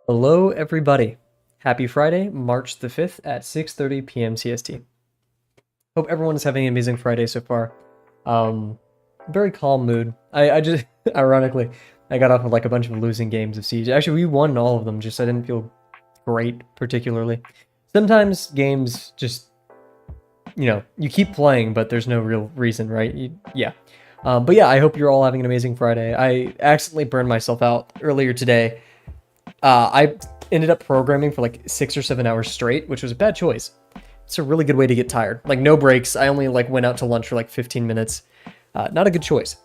Hello, everybody. Happy Friday, March the 5th at 6:30 p.m. CST. Hope everyone is having an amazing Friday so far. Very calm mood. I just, ironically, I got off with like a bunch of losing games of Siege. Actually, we won all of them, just I didn't feel great particularly. Sometimes games just, you keep playing, but there's no real reason, right? Yeah. But yeah, I hope you're all having an amazing Friday. I accidentally burned myself out earlier today. I ended up programming for like 6 or 7 hours straight, which was a bad choice. It's a really good way to get tired. Like no breaks. I only like went out to lunch for like 15 minutes. Not a good choice,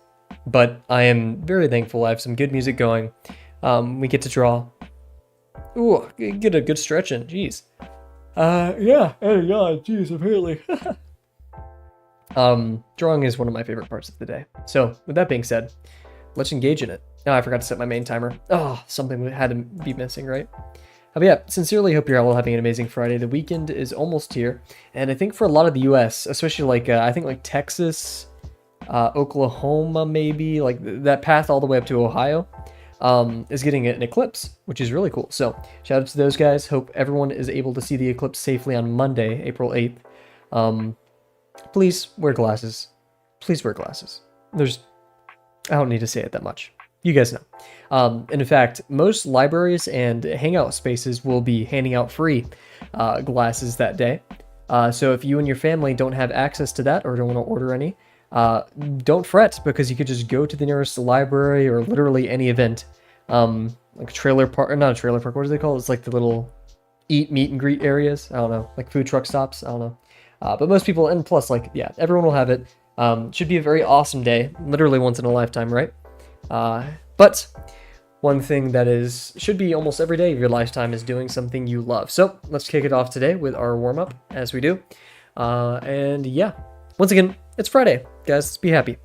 but I am very thankful. I have some good music going. We get to draw. Ooh, get a good stretch in. Jeez. Yeah. Oh God. Jeez. Apparently. Drawing is one of my favorite parts of the day. So with that being said, let's engage in it. Oh, I forgot to set my main timer. Oh, something had to be missing, right? But yeah, sincerely hope you're all having an amazing Friday. The weekend is almost here, and I think for a lot of the U.S., especially like I think like Texas, Oklahoma, maybe like that path all the way up to Ohio, is getting an eclipse, which is really cool. So shout out to those guys. Hope everyone is able to see the eclipse safely on Monday, April 8th. Please wear glasses. Please wear glasses. I don't need to say it that much. You guys know. And in fact, most libraries and hangout spaces will be handing out free glasses that day. So if you and your family don't have access to that or don't want to order any, don't fret, because you could just go to the nearest library or literally any event. Like a trailer park, or not a trailer park, what do they call it? It's like the little meet and greet areas. I don't know, like food truck stops. I don't know. But most people, and plus, like, yeah, everyone will have it. Should be a very awesome day, literally once in a lifetime, right? But one thing that should be almost every day of your lifetime is doing something you love. So let's kick it off today with our warm-up, as we do. And yeah, once again, it's Friday, guys. Let's be happy.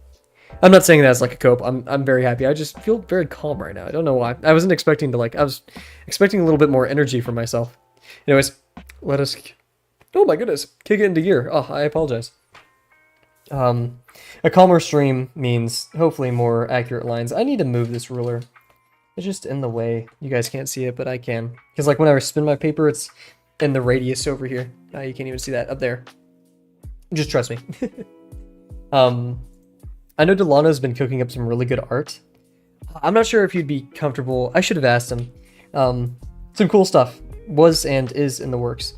I'm not saying that as like a cope. I'm very happy. I just feel very calm right now. I don't know why. I wasn't expecting to I was expecting a little bit more energy from myself. Anyways, let us. Oh my goodness, kick it into gear. Oh, I apologize. A calmer stream means hopefully more accurate lines. I need to move this ruler. It's just in the way. You guys can't see it, but I can. Because like whenever I spin my paper, it's in the radius over here. You can't even see that up there. Just trust me. I know Delano's been cooking up some really good art. I'm not sure if you'd be comfortable. I should have asked him. Some cool stuff was and is in the works.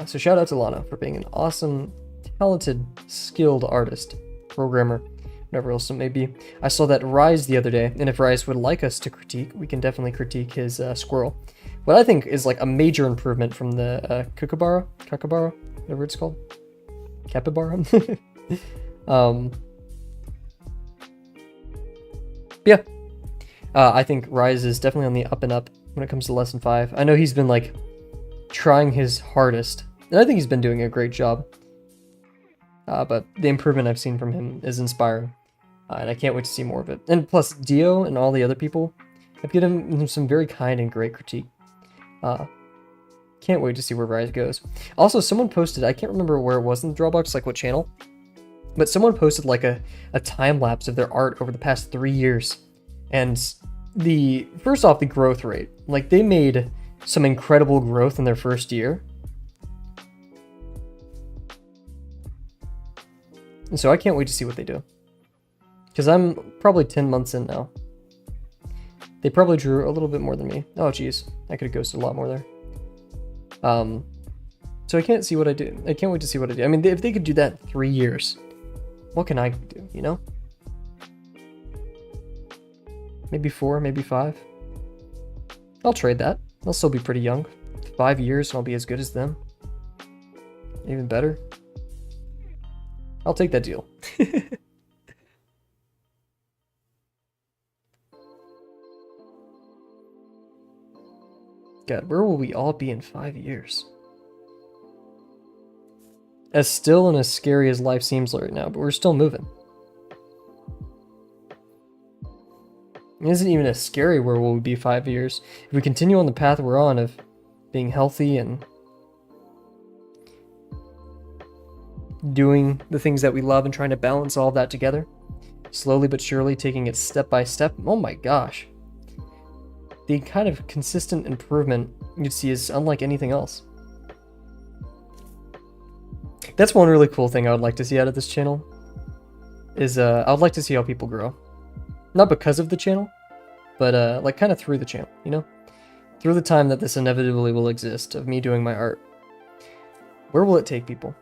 So shout out to Lana for being an awesome, talented, skilled artist, programmer, whatever else it may be. I saw that Rise the other day, and if Rise would like us to critique, we can definitely critique his squirrel. What I think is like a major improvement from the Kookaburra, whatever it's called, Capybara. Yeah, I think Rise is definitely on the up and up when it comes to Lesson 5. I know he's been like trying his hardest, and I think he's been doing a great job. But the improvement I've seen from him is inspiring, and I can't wait to see more of it. And plus, Dio and all the other people have given him some very kind and great critique. Can't wait to see where Rise goes. Also, someone posted, I can't remember where it was in the Dropbox, like what channel, but someone posted like a time lapse of their art over the past 3 years. And first off, the growth rate, like they made some incredible growth in their first year. And so I can't wait to see what they do. Because I'm probably 10 months in now. They probably drew a little bit more than me. Oh, geez. I could have ghosted a lot more there. So I can't see what I do. I can't wait to see what I do. I mean, if they could do that in 3 years, what can I do, you know? Maybe 4, maybe 5. I'll trade that. I'll still be pretty young. 5 years and I'll be as good as them. Even better. I'll take that deal. God, where will we all be in 5 years? As still and as scary as life seems right now, but we're still moving. It isn't even as scary where will we be 5 years. If we continue on the path we're on of being healthy and doing the things that we love and trying to balance all of that together, slowly but surely taking it step by step. Oh my gosh. The kind of consistent improvement you'd see is unlike anything else. That's one really cool thing I would like to see out of this channel, is I would like to see how people grow. Not because of the channel, but like kind of through the channel, you know? Through the time that this inevitably will exist of me doing my art. Where will it take people?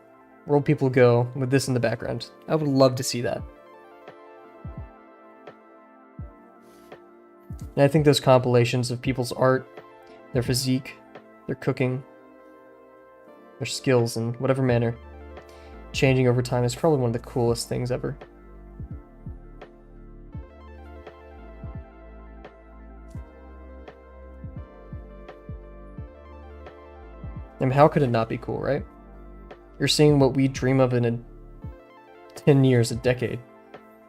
Where will people go with this in the background? I would love to see that. And I think those compilations of people's art, their physique, their cooking, their skills in whatever manner, changing over time is probably one of the coolest things ever. I mean, how could it not be cool, right? You're seeing what we dream of in 10 years, a decade.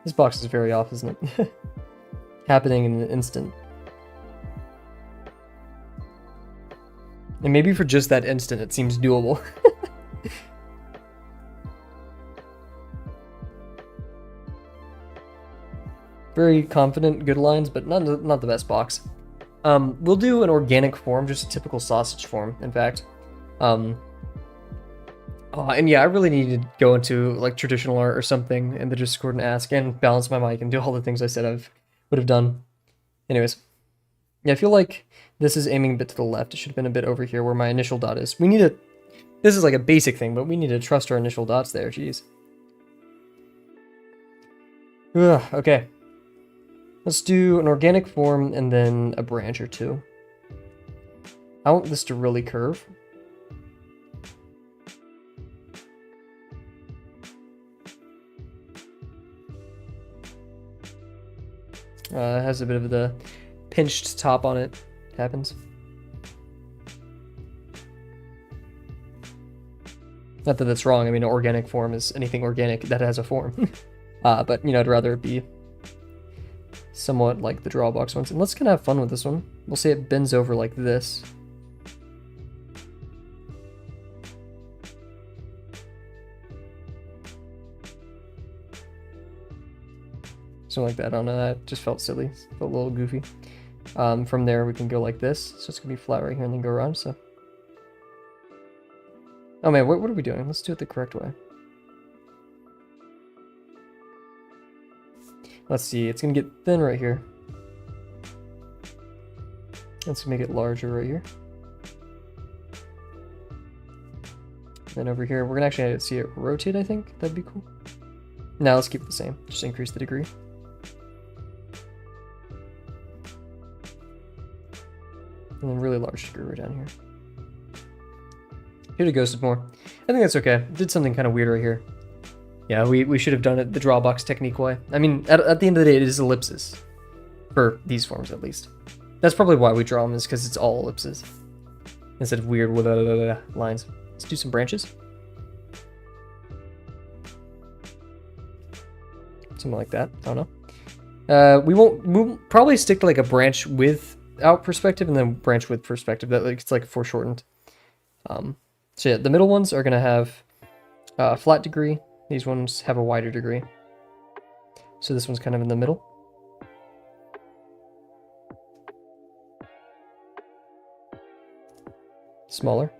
This box is very off, isn't it? Happening in an instant. And maybe for just that instant, it seems doable. Very confident, good lines, but not the best box. We'll do an organic form, just a typical sausage form, in fact. And yeah, I really need to go into like traditional art or something in the Discord and ask and balance my mic and do all the things I said I would have done. Anyways, yeah, I feel like this is aiming a bit to the left. It should have been a bit over here where my initial dot is. We need to, this is like a basic thing, but we need to trust our initial dots there, jeez. Ugh, okay. Let's do an organic form and then a branch or two. I want this to really curve. It has a bit of the pinched top on it. Happens. Not that that's wrong. I mean, organic form is anything organic that has a form. But, you know, I'd rather it be somewhat like the drawbox ones. And let's kind of have fun with this one. We'll say it bends over like this. Something like that. I don't know. That just felt silly. Felt a little goofy. From there, we can go like this. So it's going to be flat right here and then go around. So, oh man, what are we doing? Let's do it the correct way. Let's see. It's going to get thin right here. Let's make it larger right here. Then over here, we're going to actually see it rotate, I think. That'd be cool. Now let's keep it the same. Just increase the degree. And then really large degree right down here. Should have ghosted more. I think that's okay. Did something kind of weird right here. Yeah, we should have done it the drawbox technique way. I mean, at the end of the day, it is ellipses. For these forms, at least. That's probably why we draw them, is because it's all ellipses. Instead of weird lines. Let's do some branches. Something like that. I don't know. We'll probably stick to like a branch without perspective and then branch with perspective. That it's like foreshortened. So yeah, the middle ones are gonna have a flat degree. These ones have a wider degree. So this one's kind of in the middle. Smaller.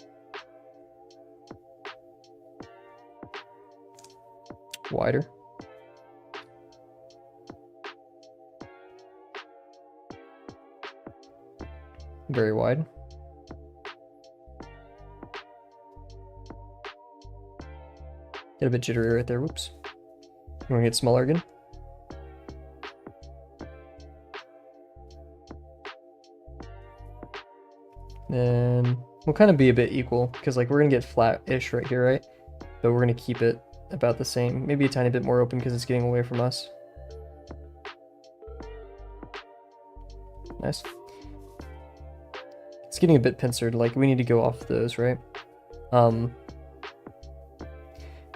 Wider. Very wide. Get a bit jittery right there, whoops. You want to get smaller again? Then we'll kind of be a bit equal, because like we're going to get flat-ish right here, right? But we're going to keep it about the same. Maybe a tiny bit more open because it's getting away from us. Nice. It's getting a bit pincered, like we need to go off those, right?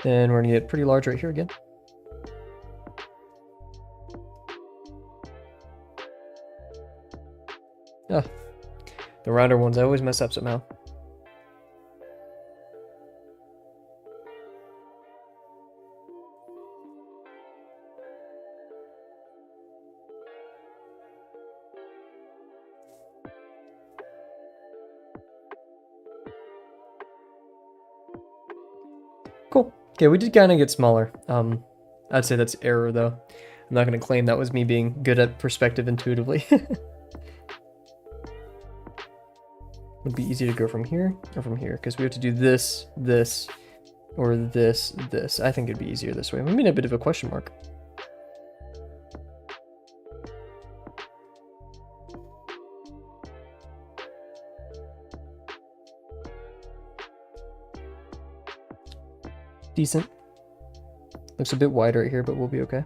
Then we're gonna get pretty large right here again. Ah, the rounder ones I always mess up somehow. Cool. Okay, we did kind of get smaller. I'd say that's error, though. I'm not going to claim that was me being good at perspective intuitively. It'd be easy to go from here or from here, because we have to do this, this, or this, this. I think it'd be easier this way. We made a bit of a question mark. Decent. Looks a bit wider right here, but we'll be okay.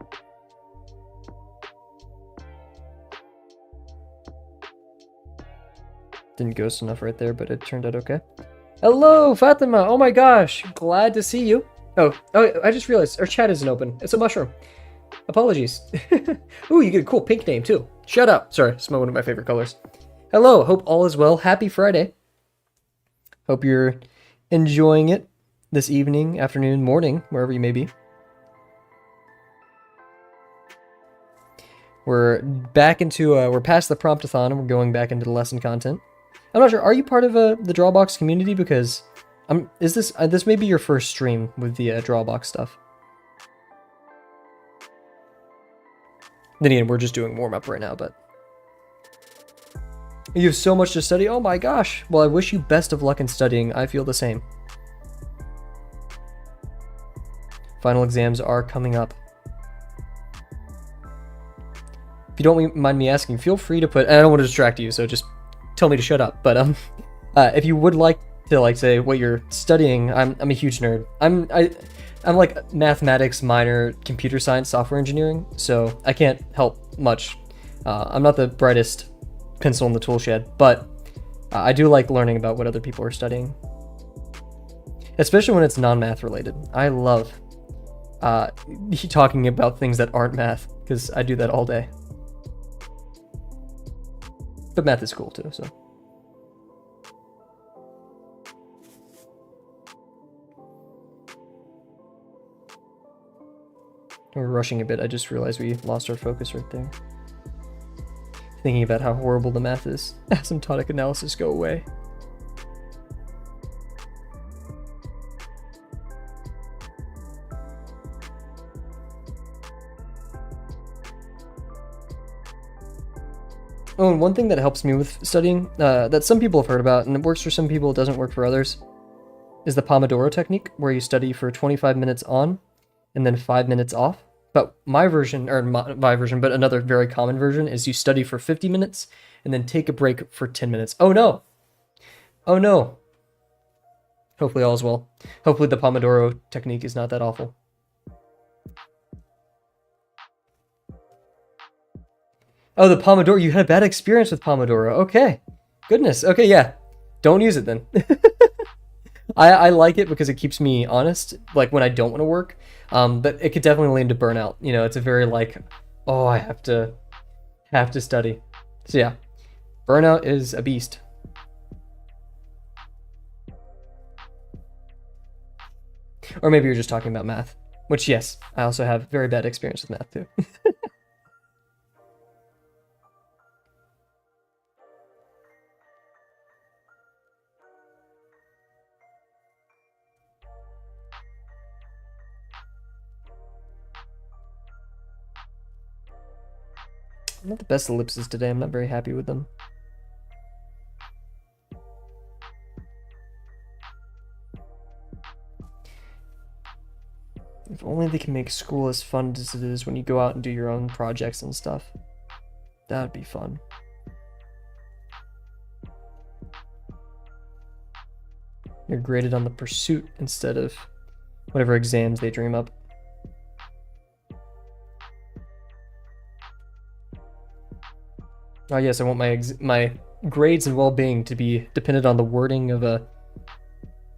Didn't ghost enough right there, but it turned out okay. Hello, Fatima! Oh my gosh! Glad to see you. Oh, I just realized our chat isn't open. It's a mushroom. Apologies. Ooh, you get a cool pink name too. Shut up. Sorry, it's one of my favorite colors. Hello, hope all is well. Happy Friday. Hope you're enjoying it this evening, afternoon, morning, wherever you may be. We're back into, we're past the promptathon and we're going back into the lesson content. I'm not sure, are you part of the Drawbox community? Because is this may be your first stream with the Drawbox stuff. Then again, we're just doing warm-up right now, but... You have so much to study? Oh my gosh! Well, I wish you best of luck in studying. I feel the same. Final exams are coming up. If you don't mind me asking, feel free to put... And I don't want to distract you, so just tell me to shut up. But if you would like to say what you're studying, I'm a huge nerd. I'm like mathematics minor, computer science, software engineering, so I can't help much. I'm not the brightest pencil in the tool shed, but I do like learning about what other people are studying, especially when it's non-math related. I love talking about things that aren't math, because I do that all day. But math is cool too, so. We're rushing a bit. I just realized we lost our focus right there. Thinking about how horrible the math is. Asymptotic analysis, go away. Oh, and one thing that helps me with studying, that some people have heard about, and it works for some people, it doesn't work for others, is the Pomodoro technique, where you study for 25 minutes on, and then 5 minutes off. But my version, or my version, but another very common version, is you study for 50 minutes, and then take a break for 10 minutes. Oh no! Oh no! Hopefully all is well. Hopefully the Pomodoro technique is not that awful. Oh, the Pomodoro. You had a bad experience with Pomodoro. Okay. Goodness. Okay, yeah. Don't use it then. I like it because it keeps me honest, like when I don't want to work. But it could definitely lead to burnout. You know, it's a very like, oh, I have to study. So yeah, burnout is a beast. Or maybe you're just talking about math, which yes, I also have very bad experience with math too. Not the best ellipses today. I'm not very happy with them. If only they can make school as fun as it is when you go out and do your own projects and stuff. That would be fun. You're graded on the pursuit instead of whatever exams they dream up. Oh yes, I want my grades and well-being to be dependent on the wording of a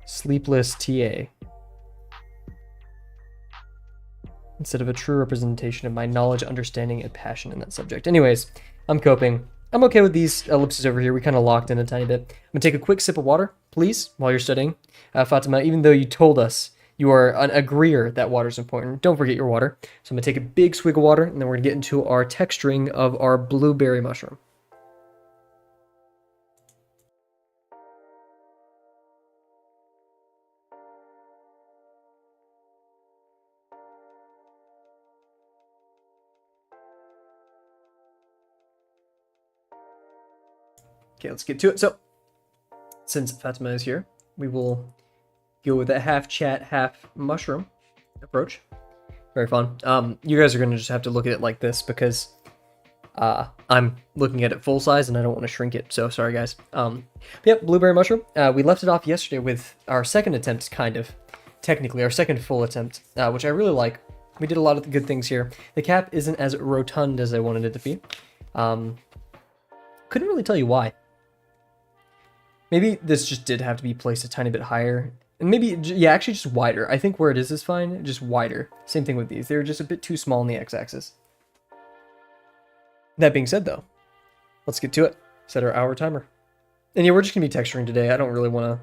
sleepless TA, instead of a true representation of my knowledge, understanding, and passion in that subject. Anyways, I'm coping. I'm okay with these ellipses over here. We kind of locked in a tiny bit. I'm gonna take a quick sip of water, please, while you're studying. Fatima, even though you told us you are an agreeer that water is important, don't forget your water. So I'm gonna take a big swig of water, and then we're gonna get into our texturing of our blueberry mushroom. Okay, let's get to it. So, since Fatima is here, we will go with a half chat, half mushroom approach. Very fun. You guys are going to just have to look at it like this because I'm looking at it full size and I don't want to shrink it. So sorry, guys. Yep, blueberry mushroom. We left it off yesterday with our second attempt, kind of. Technically, our second full attempt, which I really like. We did a lot of good things here. The cap isn't as rotund as I wanted it to be. Couldn't really tell you why. Maybe this just did have to be placed a tiny bit higher. And maybe, yeah, actually just wider. I think where it is fine, just wider. Same thing with these. They're just a bit too small on the x-axis. That being said, though, let's get to it. Set our hour timer. And yeah, we're just going to be texturing today. I don't really want to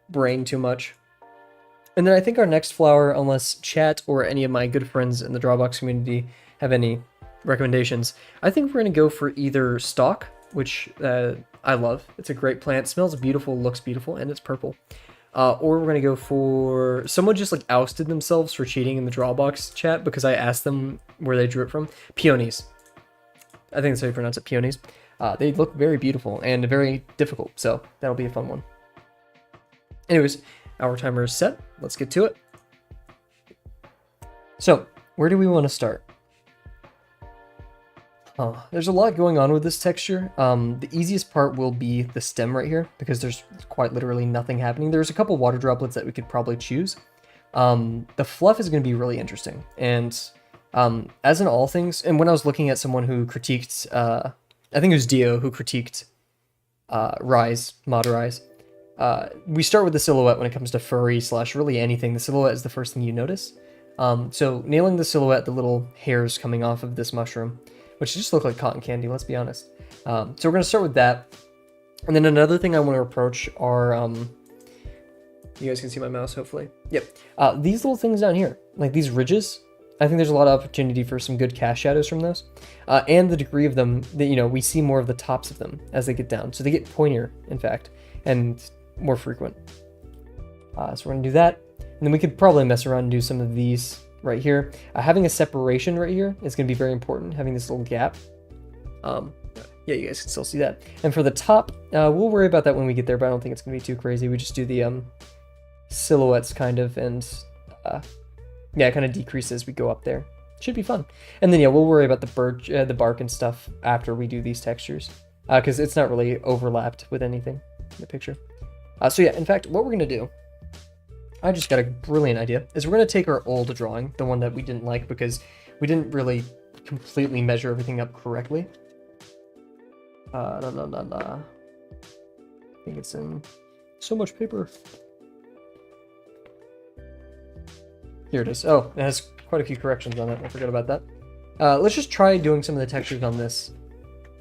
brain too much. And then I think our next flower, unless chat or any of my good friends in the Drawbox community have any recommendations, I think we're going to go for either stalk, which I love. It's a great plant. Smells beautiful, looks beautiful, and it's purple. Or we're going to go for... Someone just like ousted themselves for cheating in the Drawbox chat because I asked them where they drew it from. Peonies. I think that's how you pronounce it, peonies. They look very beautiful and very difficult, so that'll be a fun one. Anyways, our timer is set. Let's get to it. So, where do we want to start? There's a lot going on with this texture. The easiest part will be the stem right here, because there's quite literally nothing happening. There's a couple water droplets that we could probably choose. The fluff is going to be really interesting, and as in all things, and when I was looking at someone who critiqued, I think it was Dio who critiqued Rise, Mod Rise, we start with the silhouette when it comes to furry / really anything. The silhouette is the first thing you notice. So nailing the silhouette, the little hairs coming off of this mushroom, which just look like cotton candy, let's be honest. So we're going to start with that. And then another thing I want to approach are, you guys can see my mouse, hopefully. Yep. These little things down here, like these ridges, I think there's a lot of opportunity for some good cast shadows from those. And the degree of them, that, you know, we see more of the tops of them as they get down. So they get pointier, in fact, and more frequent. So we're going to do that. And then we could probably mess around and do some of these right here. Having a separation right here is going to be very important, having this little gap. Yeah, you guys can still see that. And for the top, we'll worry about that when we get there, but I don't think it's going to be too crazy. We just do the silhouettes kind of, and yeah, it kind of decreases as we go up there. Should be fun. And then yeah, we'll worry about the birch, the bark and stuff after we do these textures, because it's not really overlapped with anything in the picture. So yeah, in fact, what we're going to do, I just got a brilliant idea, is we're going to take our old drawing, the one that we didn't like because we didn't really completely measure everything up correctly. I think it's in so much paper. Here it is. Oh, it has quite a few corrections on it. I forgot about that. Let's just try doing some of the textures on this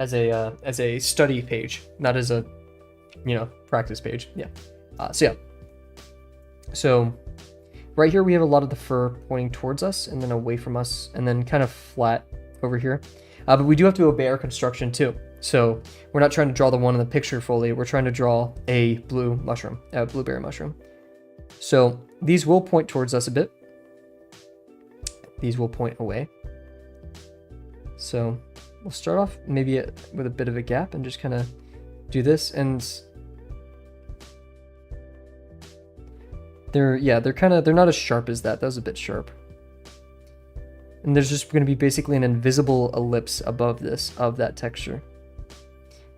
as a study page, not as a, you know, practice page. Yeah. So yeah. So right here we have a lot of the fur pointing towards us and then away from us and then kind of flat over here. But we do have to obey our construction too. So we're not trying to draw the one in the picture fully. We're trying to draw a blue mushroom, a blueberry mushroom. So these will point towards us a bit. These will point away. So we'll start off maybe with a bit of a gap and just kind of do this. And they're not as sharp as that. That was a bit sharp. And there's just going to be basically an invisible ellipse above this of that texture.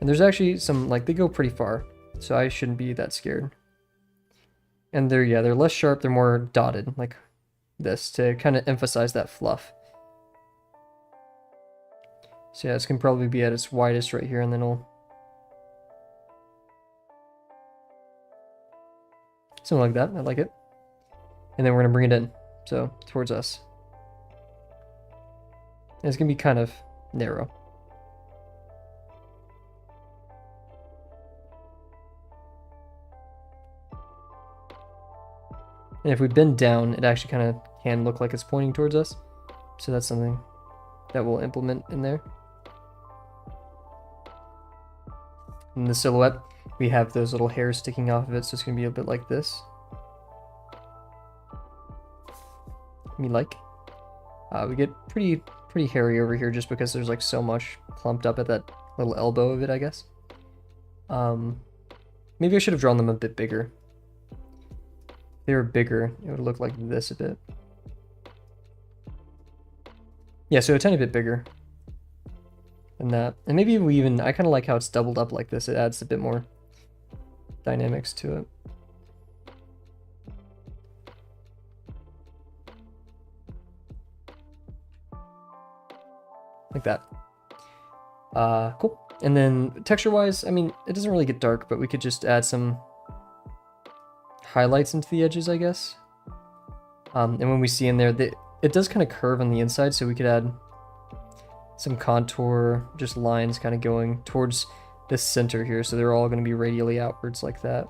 And there's actually some, like, they go pretty far, so I shouldn't be that scared. And they're less sharp, they're more dotted, like this, to kind of emphasize that fluff. So yeah, this can probably be at its widest right here, and then it'll... something like that, I like it. And then we're going to bring it in, so towards us. And it's going to be kind of narrow. And if we bend down, it actually kind of can look like it's pointing towards us. So that's something that we'll implement in there. In the silhouette, we have those little hairs sticking off of it, so it's going to be a bit like this. We get pretty hairy over here just because there's like so much clumped up at that little elbow of it, I guess. Maybe I should have drawn them a bit bigger. If they were bigger, it would look like this a bit. Yeah, so a tiny bit bigger than that. And maybe we even, I kind of like how it's doubled up like this. It adds a bit more dynamics to it. Like that. Cool. And then texture-wise, I mean, it doesn't really get dark, but we could just add some highlights into the edges, I guess. And when we see in there, it does kind of curve on the inside, so we could add some contour, just lines kind of going towards this center here, so they're all going to be radially outwards like that.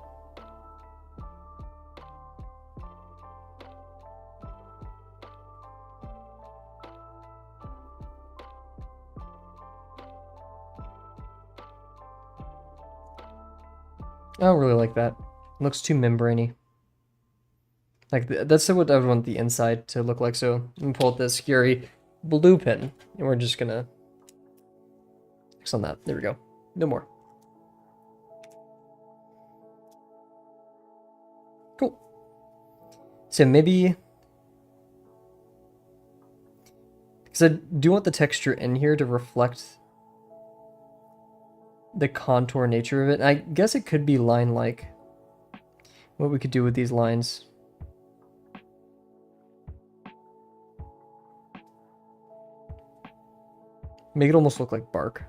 I don't really like that. It looks too membraney. Like, that's what I would want the inside to look like. So I'm gonna pull out this scary blue pen, and we're just gonna fix on that. There we go. No more. Cool. So maybe, because I do want the texture in here to reflect the contour nature of it. I guess it could be line-like. What we could do with these lines. Make it almost look like bark.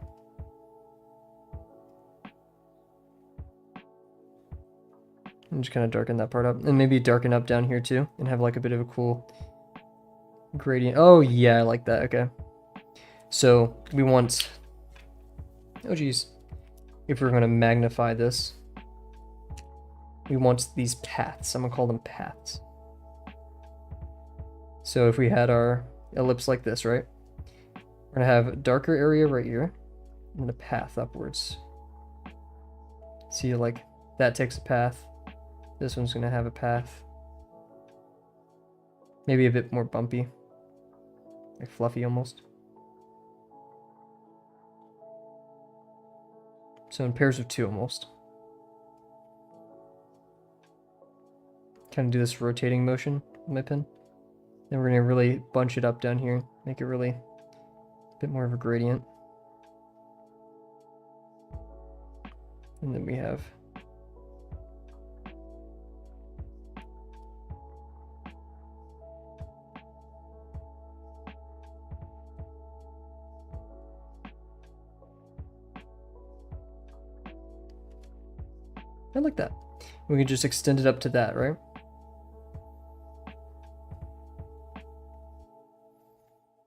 And just kind of darken that part up. And maybe darken up down here too. And have like a bit of a cool gradient. Oh yeah, I like that. Okay. So we want... Oh geez. If we're going to magnify this, we want these paths. I'm going to call them paths. So if we had our ellipse like this, right? We're going to have a darker area right here, and a path upwards. See, like, that takes a path. This one's going to have a path. Maybe a bit more bumpy. Like fluffy almost. So in pairs of two almost. Kind of do this rotating motion with my pen. Then we're going to really bunch it up down here. Make it really a bit more of a gradient. And then we have I like that. We can just extend it up to that, right?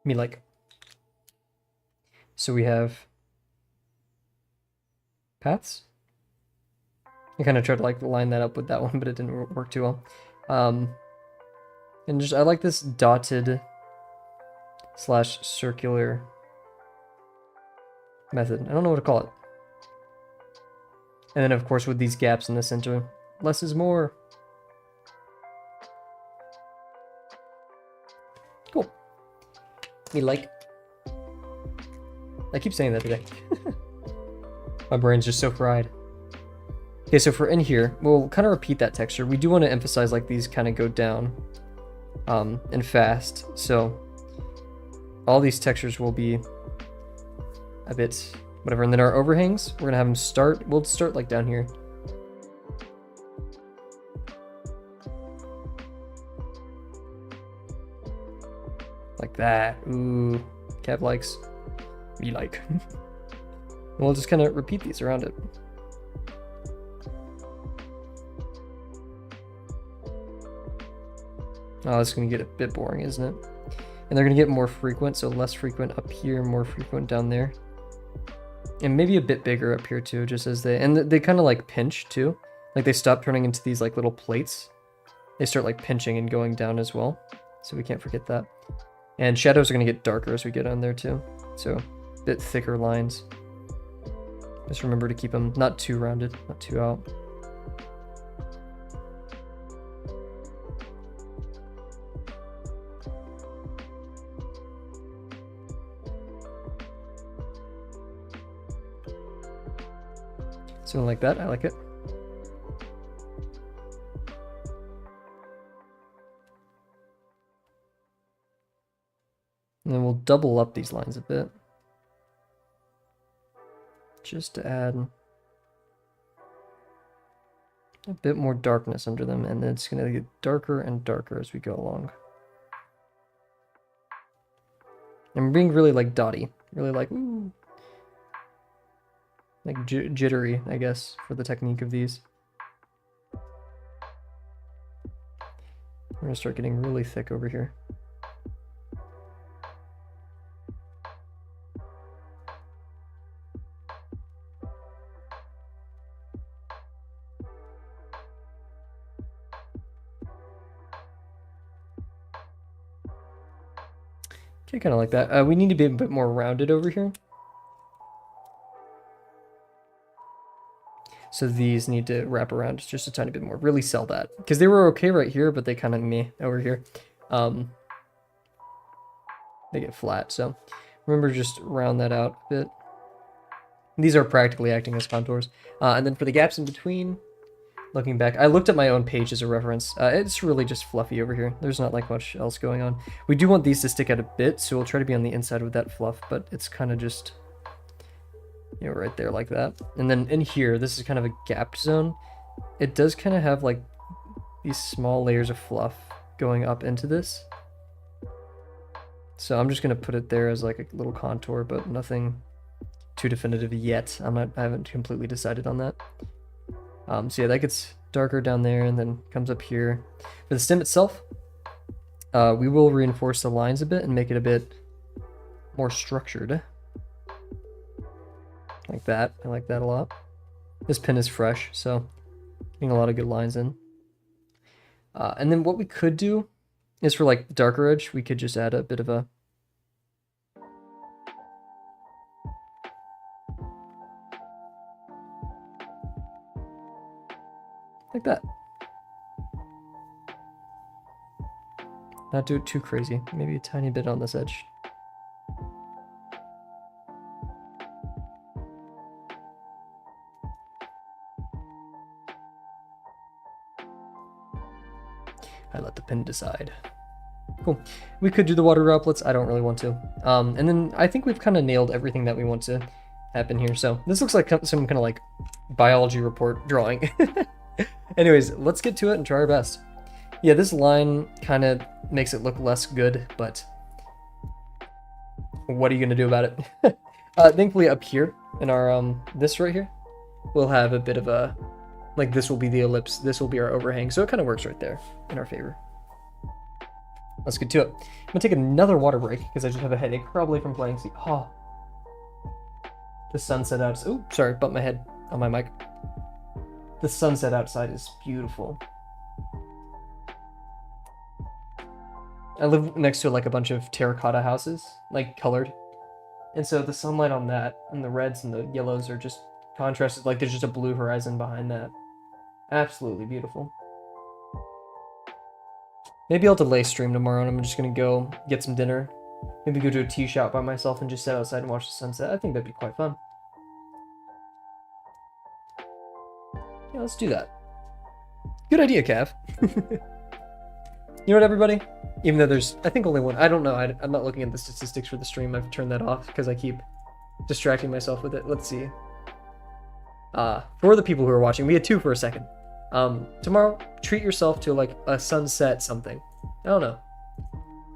Me like. So we have paths. I kind of tried to like line that up with that one, but it didn't work too well. And just I like this dotted / circular method. I don't know what to call it. And then, of course, with these gaps in the center, less is more. Cool. Me like. I keep saying that today. My brain's just so fried. Okay, so for in here, we'll kind of repeat that texture. We do want to emphasize like these kind of go down and fast. So all these textures will be a bit... whatever, and then our overhangs, we're gonna have them start, we'll start like down here. Like that. Ooh, Cav likes. Me like. We'll just kind of repeat these around it. Oh, it's gonna get a bit boring, isn't it? And they're gonna get more frequent, so less frequent up here, more frequent down there. And maybe a bit bigger up here too, just as they kind of like pinch too. Like they stop turning into these like little plates. They start like pinching and going down as well. So we can't forget that. And shadows are going to get darker as we get on there too. So a bit thicker lines. Just remember to keep them not too rounded, not too out. Something like that. I like it. And then we'll double up these lines a bit. Just to add a bit more darkness under them, and then it's going to get darker and darker as we go along. I'm being really like dotty, really like, ooh, like jittery, I guess, for the technique of these. We're going to start getting really thick over here. Okay, kind of like that. We need to be a bit more rounded over here. So these need to wrap around just a tiny bit more. Really sell that. Because they were okay right here, but they kind of meh over here. They get flat, so remember just round that out a bit. These are practically acting as contours. And then for the gaps in between, looking back, I looked at my own page as a reference. It's really just fluffy over here. There's not like much else going on. We do want these to stick out a bit, so we'll try to be on the inside with that fluff, but it's kind of just, you know, right there like that. And then in here, this is kind of a gapped zone. It does kind of have like these small layers of fluff going up into this. So I'm just going to put it there as like a little contour, but nothing too definitive yet. I haven't completely decided on that. So yeah, that gets darker down there and then comes up here. For the stem itself, we will reinforce the lines a bit and make it a bit more structured. Like that. I like that a lot. This pin is fresh, so getting a lot of good lines in. And then what we could do is for like darker edge, we could just add a bit of a like that. Not do it too crazy. Maybe a tiny bit on this edge. I let the pin decide. Cool. We could do the water droplets. I don't really want to. And then I think we've kind of nailed everything that we want to happen here. So this looks like some kind of like biology report drawing. Anyways, let's get to it and try our best. Yeah, this line kind of makes it look less good, but what are you going to do about it? Thankfully up here in our, this right here, we'll have a bit of a, like this will be the ellipse, this will be our overhang, so it kind of works right there in our favor. Let's get to it. I'm going to take another water break because I just have a headache, probably from playing C. Oh. The sunset outside. Oh, sorry, bumped my head on my mic. The sunset outside is beautiful. I live next to like a bunch of terracotta houses, like colored. And so the sunlight on that and the reds and the yellows are just contrasted, like there's just a blue horizon behind that. Absolutely beautiful. Maybe I'll delay stream tomorrow and I'm just gonna go get some dinner. Maybe go to a tea shop by myself and just sit outside and watch the sunset. I think that'd be quite fun. Yeah, let's do that. Good idea, Cav. You know what, everybody? Even though there's, I think only one, I don't know, I'm not looking at the statistics for the stream. I've turned that off because I keep distracting myself with it. Let's see. For the people who are watching, we had 2 for a second. Tomorrow, treat yourself to like a sunset something. I don't know.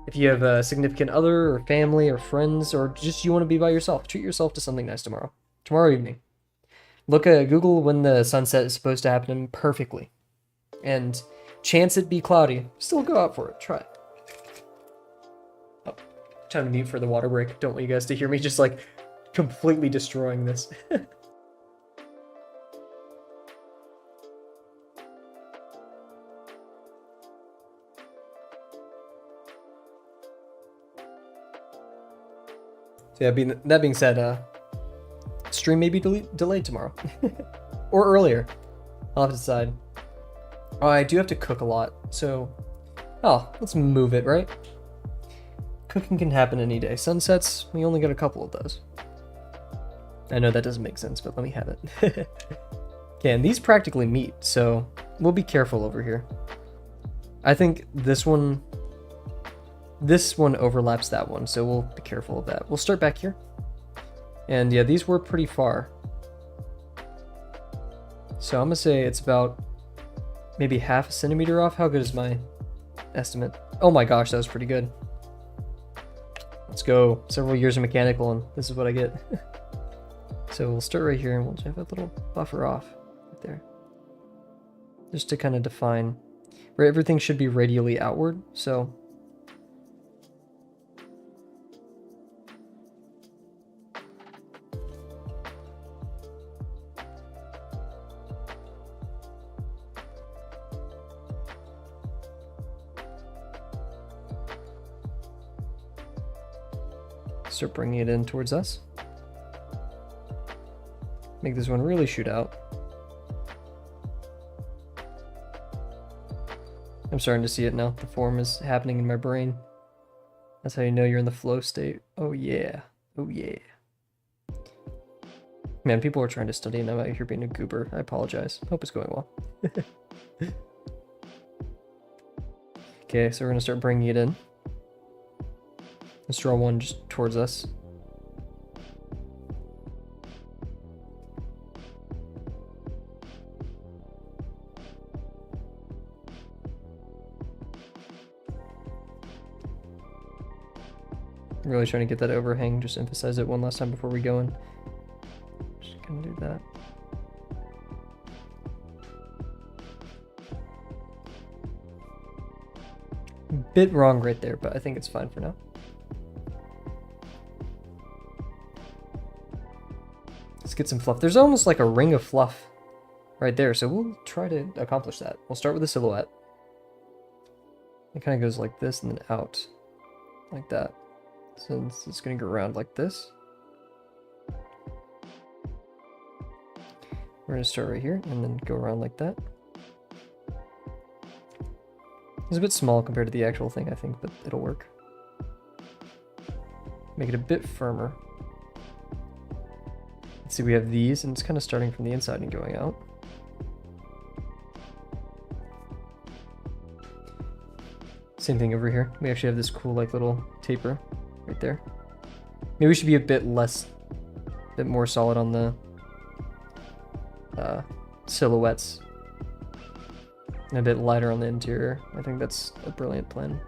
If you have a significant other or family or friends or just you want to be by yourself, treat yourself to something nice tomorrow. Tomorrow evening. Look at Google when the sunset is supposed to happen perfectly. And chance it be cloudy. Still go out for it. Try it. Oh, time to mute for the water break. Don't want you guys to hear me just like completely destroying this. So yeah, that being said, stream may be delayed tomorrow. Or earlier. I'll have to decide. Oh, I do have to cook a lot, so... Oh, let's move it, right? Cooking can happen any day. Sunsets, we only got a couple of those. I know that doesn't make sense, but let me have it. Okay, and these practically meet, so we'll be careful over here. I think this one overlaps that one, so we'll be careful of that. We'll start back here. And yeah, these were pretty far. So I'm gonna say it's about maybe half a centimeter off. How good is my estimate? Oh my gosh, that was pretty good. Let's go. Several years of mechanical and this is what I get. So we'll start right here and we'll just have a little buffer off right there. Just to kind of define where everything should be radially outward, so. Start bringing it in towards us. Make this one really shoot out. I'm starting to see it now. The form is happening in my brain. That's how you know you're in the flow state. Oh yeah. Oh yeah. Man, people are trying to study and I'm out here being a goober. I apologize. Hope it's going well. Okay, so we're gonna start bringing it in. Let's draw one just towards us. I'm really trying to get that overhang, just emphasize it one last time before we go in. Just gonna do that. Bit wrong right there, but I think it's fine for now. Let's get some fluff. There's almost like a ring of fluff right there, so we'll try to accomplish that. We'll start with the silhouette. It kind of goes like this and then out, like that. So it's going to go around like this. We're going to start right here and then go around like that. It's a bit small compared to the actual thing, I think, but it'll work. Make it a bit firmer. Let's see, we have these, and it's kind of starting from the inside and going out. Same thing over here. We actually have this cool, like, little taper right there. Maybe we should be a bit more solid on the silhouettes. And a bit lighter on the interior. I think that's a brilliant plan.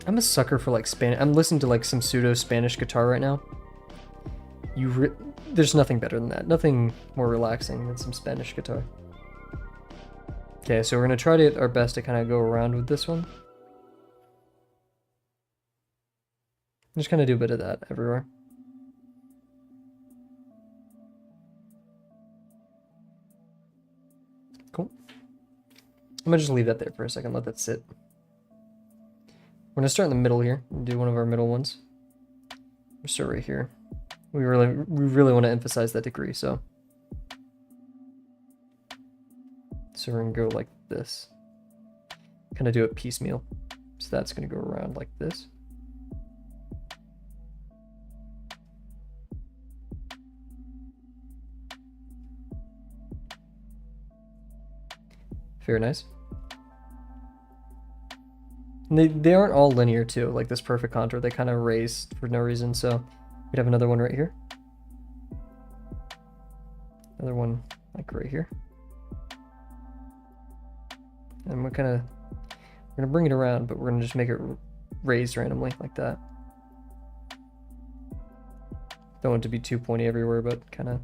I'm a sucker for like Spanish. I'm listening to like some pseudo Spanish guitar right now. There's nothing better than that. Nothing more relaxing than some Spanish guitar. Okay, so we're gonna try to our best to kind of go around with this one. Just kind of do a bit of that everywhere. Cool. I'm gonna just leave that there for a second. Let that sit. We're gonna start in the middle here and do one of our middle ones. We'll start right here. We really want to emphasize that degree, so we're gonna go like this. Kind of do it piecemeal. So that's gonna go around like this. Very nice. And they aren't all linear too, like this perfect contour. They kind of raise for no reason, so we'd have another one right here. Another one like right here. And we're gonna bring it around, but we're gonna just make it raised randomly like that. Don't want it to be too pointy everywhere, but kind of.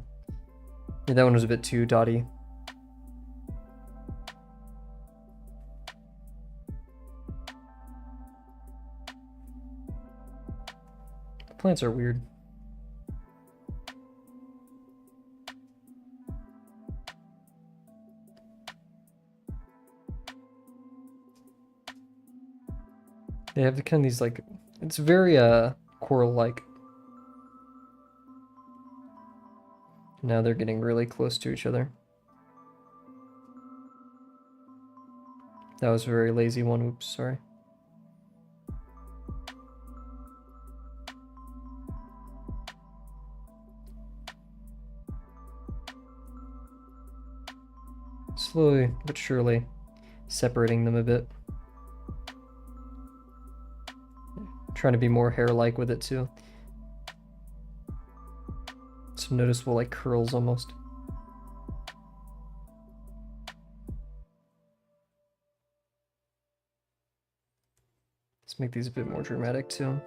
Yeah, that one was a bit too dotty. Plants are weird. They have kind of these like, it's very coral-like. Now they're getting really close to each other. That was a very lazy one. Oops, sorry. slowly but surely separating them a bit. Trying to be more hair-like with it too. Some noticeable like curls almost. Let's make these a bit more dramatic too.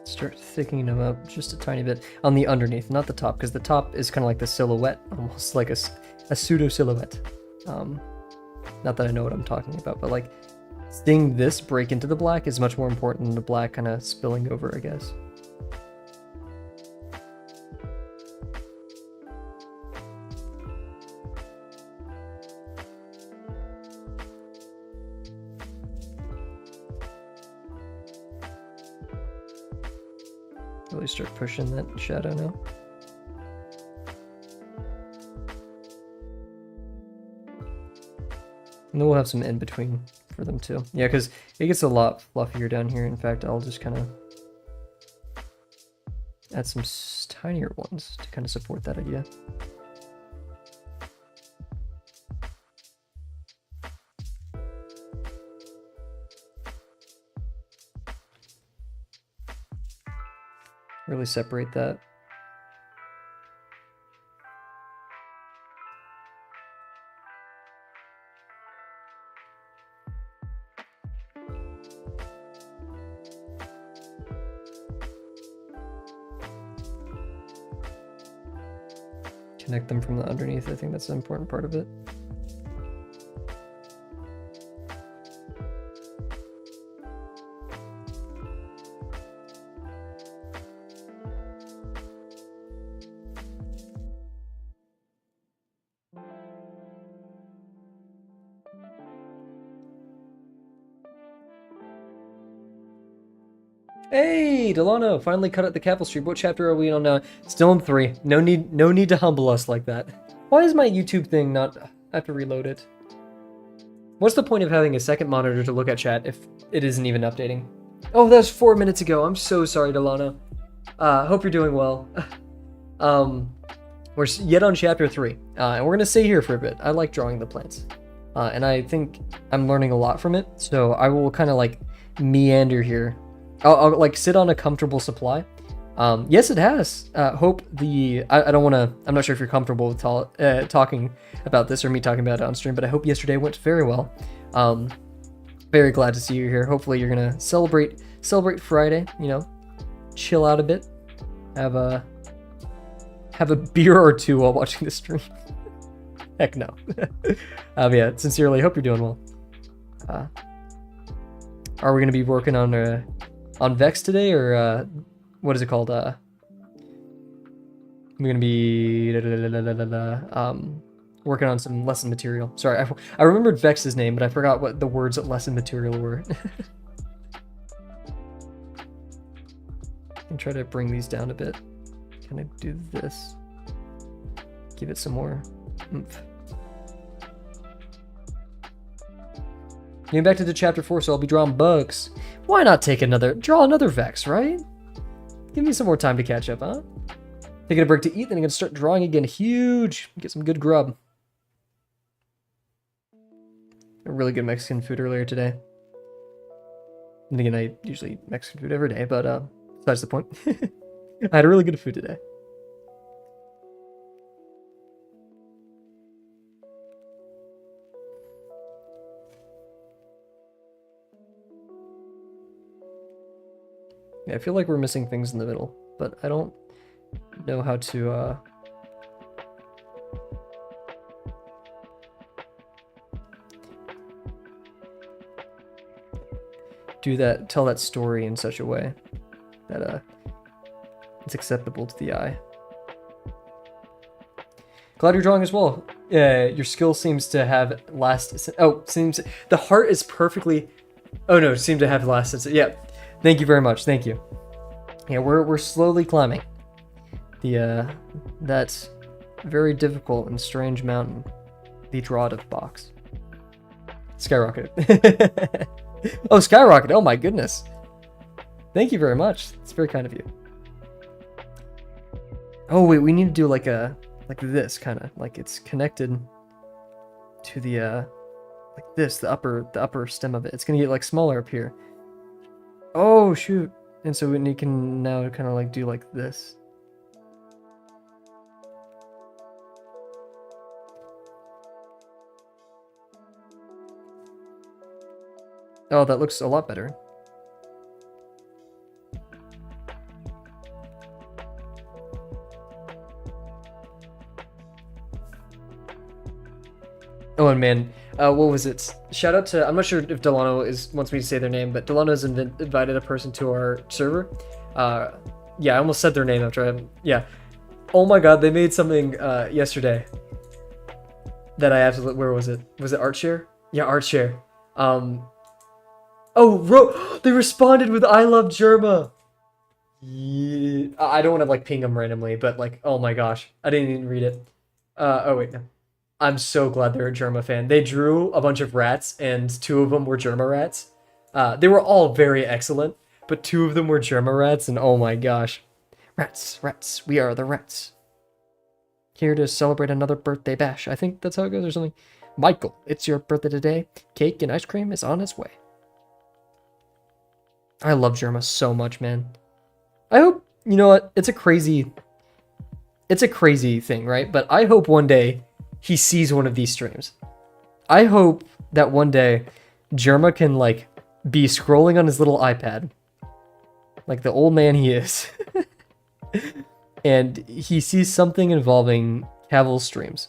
Start thickening them up just a tiny bit on the underneath, not the top, because the top is kind of like the silhouette, almost like a pseudo silhouette. Not that I know what I'm talking about, but like seeing this break into the black is much more important than the black kind of spilling over, I guess. Really start pushing that shadow now. And then we'll have some in between for them too. Yeah, because it gets a lot fluffier down here. In fact, I'll just kind of add some tinier ones to kind of support that idea. Really separate that. Connect them from the underneath. I think that's an important part of it. Hey, Delano, finally cut out the Kavel stream. What chapter are we on now? Still in 3. No need to humble us like that. Why is my YouTube thing not... I have to reload it. What's the point of having a second monitor to look at chat if it isn't even updating? Oh, that was 4 minutes ago. I'm so sorry, Delano. Hope you're doing well. We're yet on chapter 3. And we're going to stay here for a bit. I like drawing the plants. And I think I'm learning a lot from it. So I will kind of like meander here. I'll like sit on a comfortable supply. Yes, it has. Hope the... I don't want to... I'm not sure if you're comfortable with talking about this or me talking about it on stream, but I hope yesterday went very well. Very glad to see you here. Hopefully you're going to celebrate Friday, you know, chill out a bit. Have a beer or two while watching the stream. Heck no. Yeah, sincerely, hope you're doing well. Are we going to be working on Vex today, or what is it called? We're gonna be working on some lesson material. Sorry, I remembered Vex's name, but I forgot what the words of lesson material were. I can try to bring these down a bit. Kind of do this. Give it some more oomph. Getting back to the chapter 4, so I'll be drawing bugs. Why not draw another Vex, right? Give me some more time to catch up, huh? Taking a break to eat, then I'm gonna start drawing again. Huge. Get some good grub. A really good Mexican food earlier today. And again, I usually eat Mexican food every day, but besides the point. I had a really good food today. Yeah, I feel like we're missing things in the middle, but I don't know how to tell that story in such a way that it's acceptable to the eye. Glad you're drawing as well. Your skill seems to have seems the heart is perfectly. Oh no, seem to have last. Yeah. Thank you very much. Thank you. Yeah, we're slowly climbing. That very difficult and strange mountain. The Drawdive box. Skyrocketed. Oh, skyrocketed. Oh my goodness. Thank you very much. It's very kind of you. Oh wait, we need to do like this kind of like it's connected to the like this, the upper stem of it. It's gonna get like smaller up here. Oh shoot. And so we can now kind of like do like this. Oh, that looks a lot better. Oh, and man, what was it? Shout out to, I'm not sure if Delano wants me to say their name, but Delano's invited a person to our server. Yeah, I almost said their name after yeah. Oh my god, they made something yesterday that I absolutely, where was it? Was it Artshare? Yeah, Artshare. Oh, they responded with I love Germa. Yeah. I don't want to like ping them randomly, but like, oh my gosh, I didn't even read it. Oh wait, no. I'm so glad they're a Germa fan. They drew a bunch of rats, and 2 of them were Germa rats. They were all very excellent, but 2 of them were Germa rats, and oh my gosh. Rats, rats, we are the rats. Here to celebrate another birthday bash. I think that's how it goes or something. Michael, it's your birthday today. Cake and ice cream is on its way. I love Germa so much, man. I hope, you know what, it's a crazy thing, right? But I hope one day he sees one of these streams. I hope that one day Germa can like be scrolling on his little iPad, like the old man he is, and he sees something involving Kavel's streams.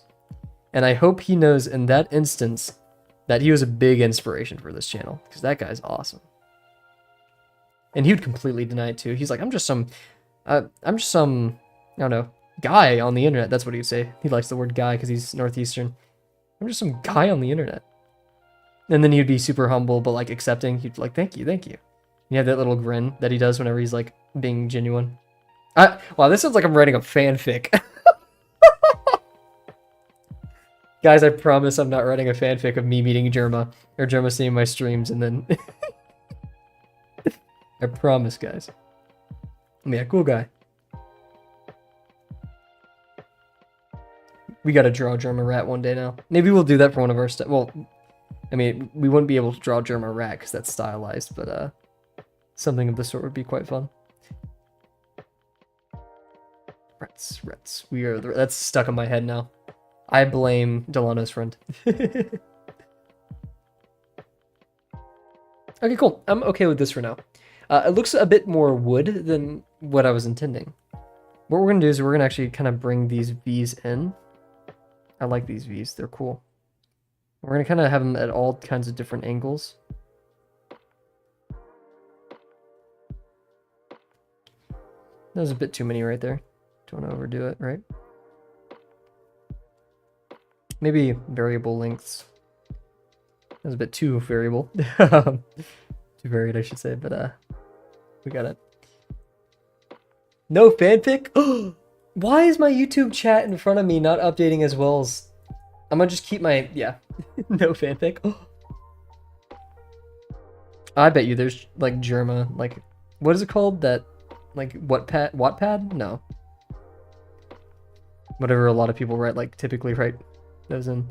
And I hope he knows in that instance that he was a big inspiration for this channel, because that guy's awesome. And he would completely deny it too. He's like, I'm just some, I don't know, guy on the internet. That's what he'd say. He likes the word guy because he's Northeastern. I'm just some guy on the internet. And then he'd be super humble, but like accepting. He'd be like, thank you, thank you. You have that little grin that he does whenever he's like being genuine. Wow, this sounds like I'm writing a fanfic. Guys, I promise I'm not writing a fanfic of me meeting Germa, or Germa seeing my streams, and then... I promise, guys. Yeah, cool guy. We gotta draw a Germa rat one day now. Maybe we'll do that for one of our well, I mean, we wouldn't be able to draw a Germa rat because that's stylized, but something of the sort would be quite fun. Rats, rats. We are that's stuck in my head now. I blame Delano's friend. Okay, cool. I'm okay with this for now. It looks a bit more wood than what I was intending. What we're going to do is we're going to actually kind of bring these V's in. I like these V's. They're cool. We're going to kind of have them at all kinds of different angles. That was a bit too many right there. Don't want to overdo it, right? Maybe variable lengths. That was a bit too variable. Too varied, I should say, but we got it. No fanfic? Why is my YouTube chat in front of me not updating as well as... I'm gonna just keep my... Yeah. No fanfic. I bet you there's, like, Germa, like... What is it called? That, like, Wattpad? No. Whatever a lot of people write, like, typically write those in.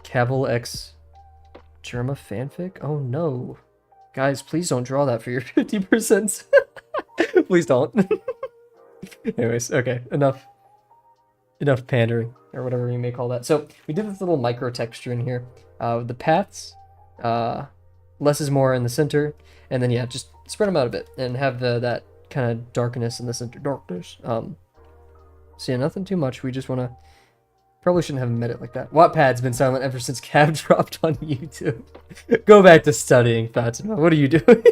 Kavel X Germa fanfic? Oh no. Guys, please don't draw that for your 50%. Please don't. Anyways, okay, enough pandering, or whatever you may call that. So we did this little micro texture in here. The paths, less is more in the center, and then yeah, just spread them out a bit and have that kind of darkness in the center. Darkness. So yeah, nothing too much. We just want to... Probably shouldn't have met it like that. Wattpad's been silent ever since Cav dropped on YouTube. Go back to studying, Fatima. What are you doing?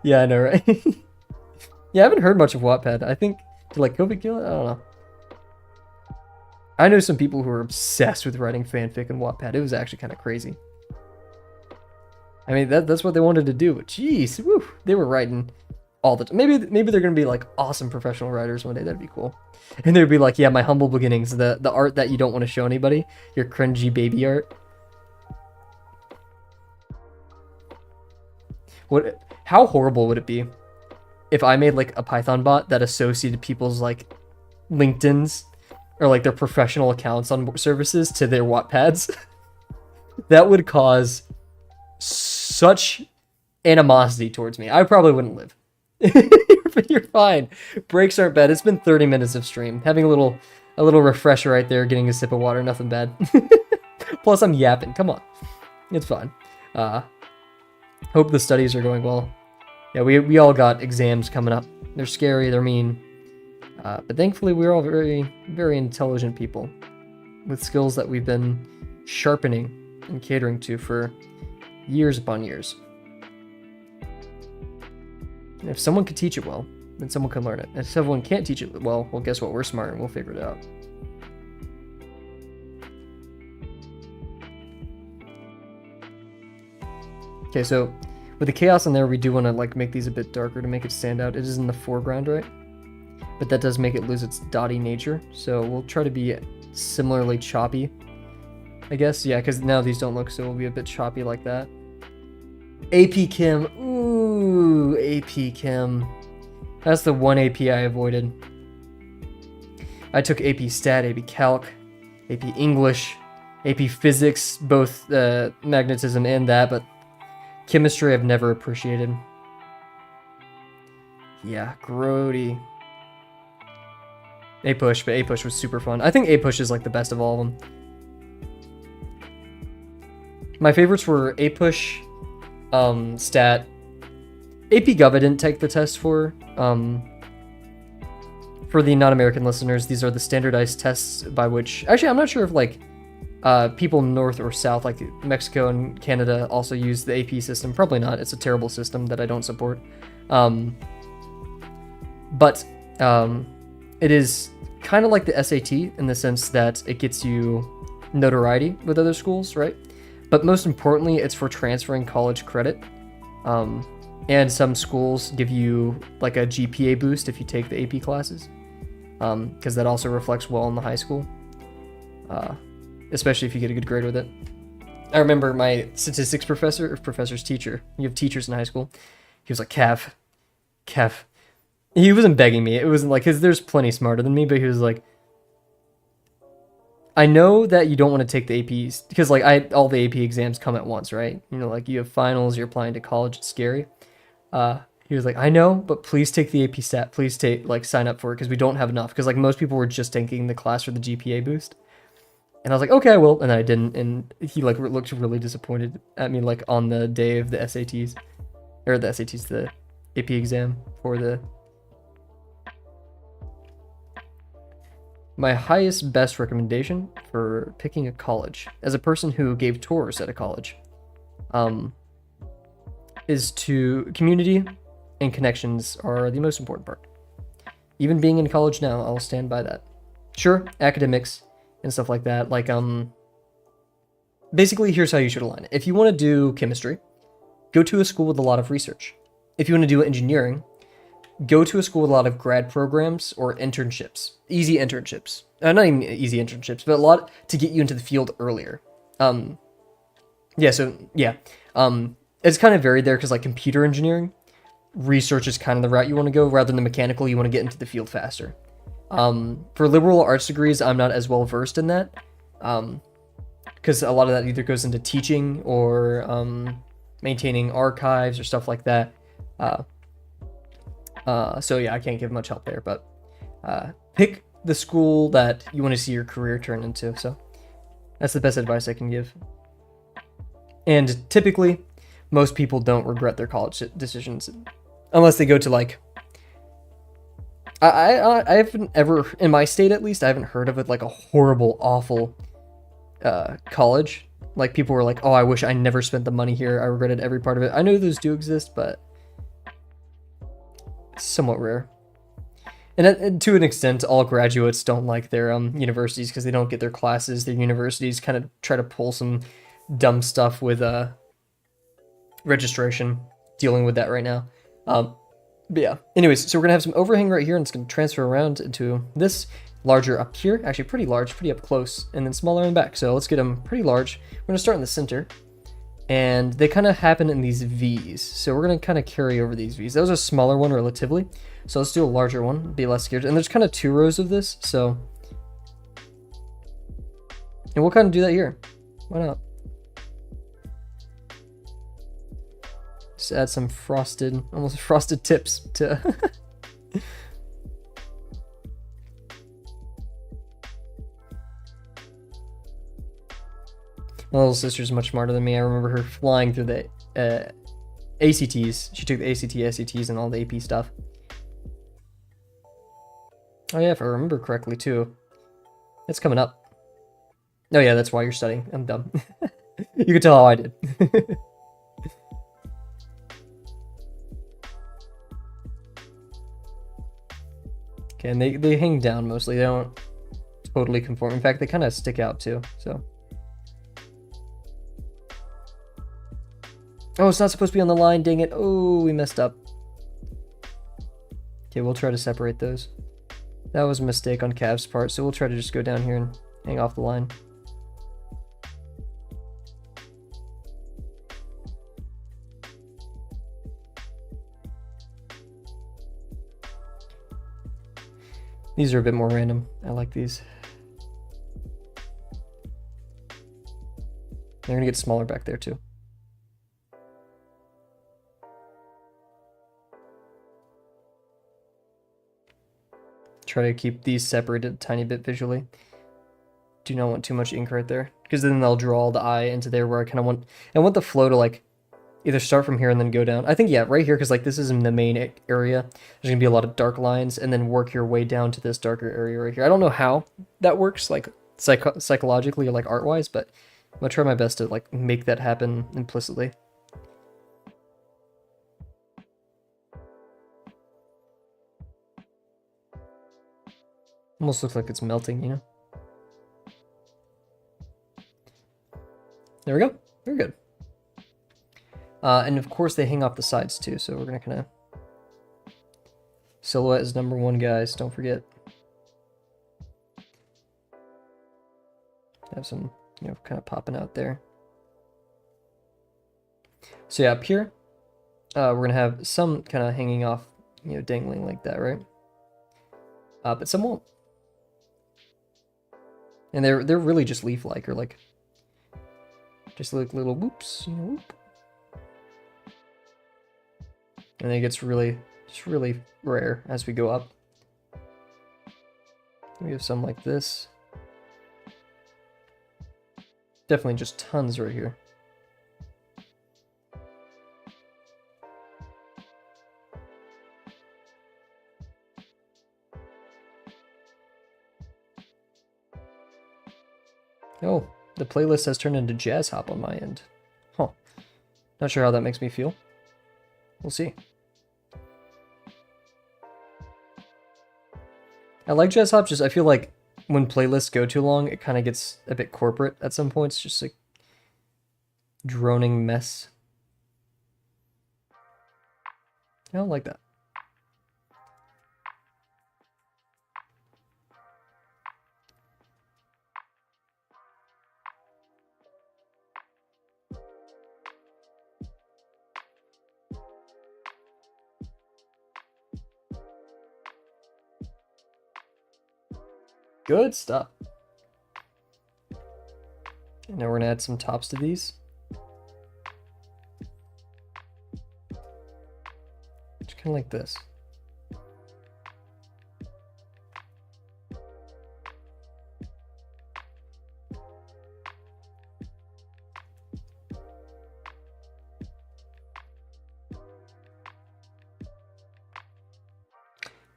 Yeah, I know, right? Yeah, I haven't heard much of Wattpad. I think, did like COVID kill it? I don't know. I know some people who are obsessed with writing fanfic in Wattpad. It was actually kind of crazy. I mean, that's what they wanted to do, but jeez, woo, they were writing all the time. Maybe they're gonna be like awesome professional writers one day. That'd be cool. And they'd be like, yeah, my humble beginnings, the art that you don't want to show anybody, your cringy baby art. How horrible would it be if I made like a Python bot that associated people's like LinkedIn's or like their professional accounts on services to their Wattpads? That would cause such animosity towards me. I probably wouldn't live. But you're fine. Breaks aren't bad. It's been 30 minutes of stream. Having a little refresher right there, getting a sip of water, nothing bad. Plus I'm yapping. Come on. It's fine. Hope the studies are going well. Yeah, we all got exams coming up. They're scary, they're mean. But thankfully we're all very, very intelligent people with skills that we've been sharpening and catering to for years upon years. And if someone could teach it well, then someone can learn it. And if someone can't teach it well, guess what? We're smart and we'll figure it out. Okay, so with the chaos in there, we do want to like make these a bit darker to make it stand out. It is in the foreground, right? But that does make it lose its dotty nature. So we'll try to be similarly choppy, I guess. Yeah, because now these don't look, so we'll be a bit choppy like that. AP Chem. Ooh, AP Chem. That's the one AP I avoided. I took AP Stat, AP Calc, AP English, AP Physics, both magnetism and that, but chemistry I've never appreciated. Yeah, grody. A-Push, but A-Push was super fun. I think A-Push is like the best of all of them. My favorites were A-Push, Stat. AP Gov I didn't take the test for. For the non-American listeners, these are the standardized tests by which... Actually, I'm not sure if like people north or south, like Mexico and Canada, also use the AP system. Probably not. It's a terrible system that I don't support. But it is kind of like the SAT in the sense that it gets you notoriety with other schools, right? But most importantly, it's for transferring college credit. And some schools give you like a GPA boost if you take the AP classes, because that also reflects well in the high school, especially if you get a good grade with it. I remember my statistics professor, or professor's teacher, you have teachers in high school, he was like, Kev. He wasn't begging me. It wasn't like, because there's plenty smarter than me, but he was like, I know that you don't want to take the APs, because like all the AP exams come at once, right? You know, like you have finals, you're applying to college, it's scary. He was like, I know, but please take the AP Stat. Please sign up for it, because we don't have enough. Because like most people were just taking the class for the GPA boost. And I was like, okay, I will. And I didn't. And he like looked really disappointed at me like on the day of the SATs. Or the SATs, the AP exam for the... My highest best recommendation for picking a college, as a person who gave tours at a college, is to community and connections are the most important part. Even being in college now, I'll stand by that. Sure, academics and stuff like that. Like, basically, here's how you should align it. If you want to do chemistry, go to a school with a lot of research. If you want to do engineering, go to a school with a lot of grad programs or internships. Easy internships. Not even easy internships, but a lot to get you into the field earlier. It's kind of varied there, because like computer engineering, research is kind of the route you want to go, rather than mechanical. You want to get into the field faster. For liberal arts degrees, I'm not as well versed in that, because a lot of that either goes into teaching or maintaining archives or stuff like that. So yeah, I can't give much help there, but pick the school that you want to see your career turn into. So that's the best advice I can give. And typically, most people don't regret their college decisions, unless they go to like... I haven't ever, in my state at least, I haven't heard of it like a horrible, awful college. Like people were like, oh, I wish I never spent the money here. I regretted every part of it. I know those do exist, but it's somewhat rare. And to an extent, all graduates don't like their universities because they don't get their classes. Their universities kind of try to pull some dumb stuff with registration. Dealing with that right now. But yeah, anyways, so we're gonna have some overhang right here, and it's gonna transfer around into this larger up here, actually pretty large, pretty up close, and then smaller in the back. So let's get them pretty large. We're gonna start in the center, and they kind of happen in these V's. So we're gonna kind of carry over these V's. That was a smaller one relatively, so let's do a larger one, be less scared. And there's kind of 2 rows of this, so, and we'll kind of do that here. Why not? Just add some frosted, almost frosted tips to. My little sister's much smarter than me. I remember her flying through the ACTs. She took the ACT, SATs, and all the AP stuff. Oh yeah, if I remember correctly too. It's coming up. Oh yeah, that's why you're studying. I'm dumb. You can tell how I did. Okay, and they hang down mostly. They don't totally conform. In fact, they kind of stick out too, so. Oh, it's not supposed to be on the line, dang it. Oh, we messed up. Okay, we'll try to separate those. That was a mistake on Cav's part, so we'll try to just go down here and hang off the line. These are a bit more random. I like these. They're gonna get smaller back there too. Try to keep these separated a tiny bit visually. Do not want too much ink right there, because then they'll draw the eye into there where I want the flow to like either start from here and then go down. I think, yeah, right here, because like this is in the main area. There's gonna be a lot of dark lines, and then work your way down to this darker area right here. I don't know how that works, like psychologically or like art-wise, but I'm gonna try my best to like make that happen implicitly. Almost looks like it's melting, you know? There we go. Very good. And of course they hang off the sides too, so we're gonna kind of... Silhouette is number 1, guys, don't forget. Have some, you know, kind of popping out there. So yeah, up here, we're gonna have some kind of hanging off, you know, dangling like that, right? But some won't. And they're really just leaf-like, or like, just like little whoops, you know, whoop. And then it gets really, just really rare as we go up. We have some like this. Definitely just tons right here. Oh, the playlist has turned into jazz hop on my end. Huh. Not sure how that makes me feel. We'll see. I like jazz hop, just I feel like when playlists go too long, it kind of gets a bit corporate at some points, just like droning mess. I don't like that. Good stuff. And now we're gonna add some tops to these. Just kind of like this.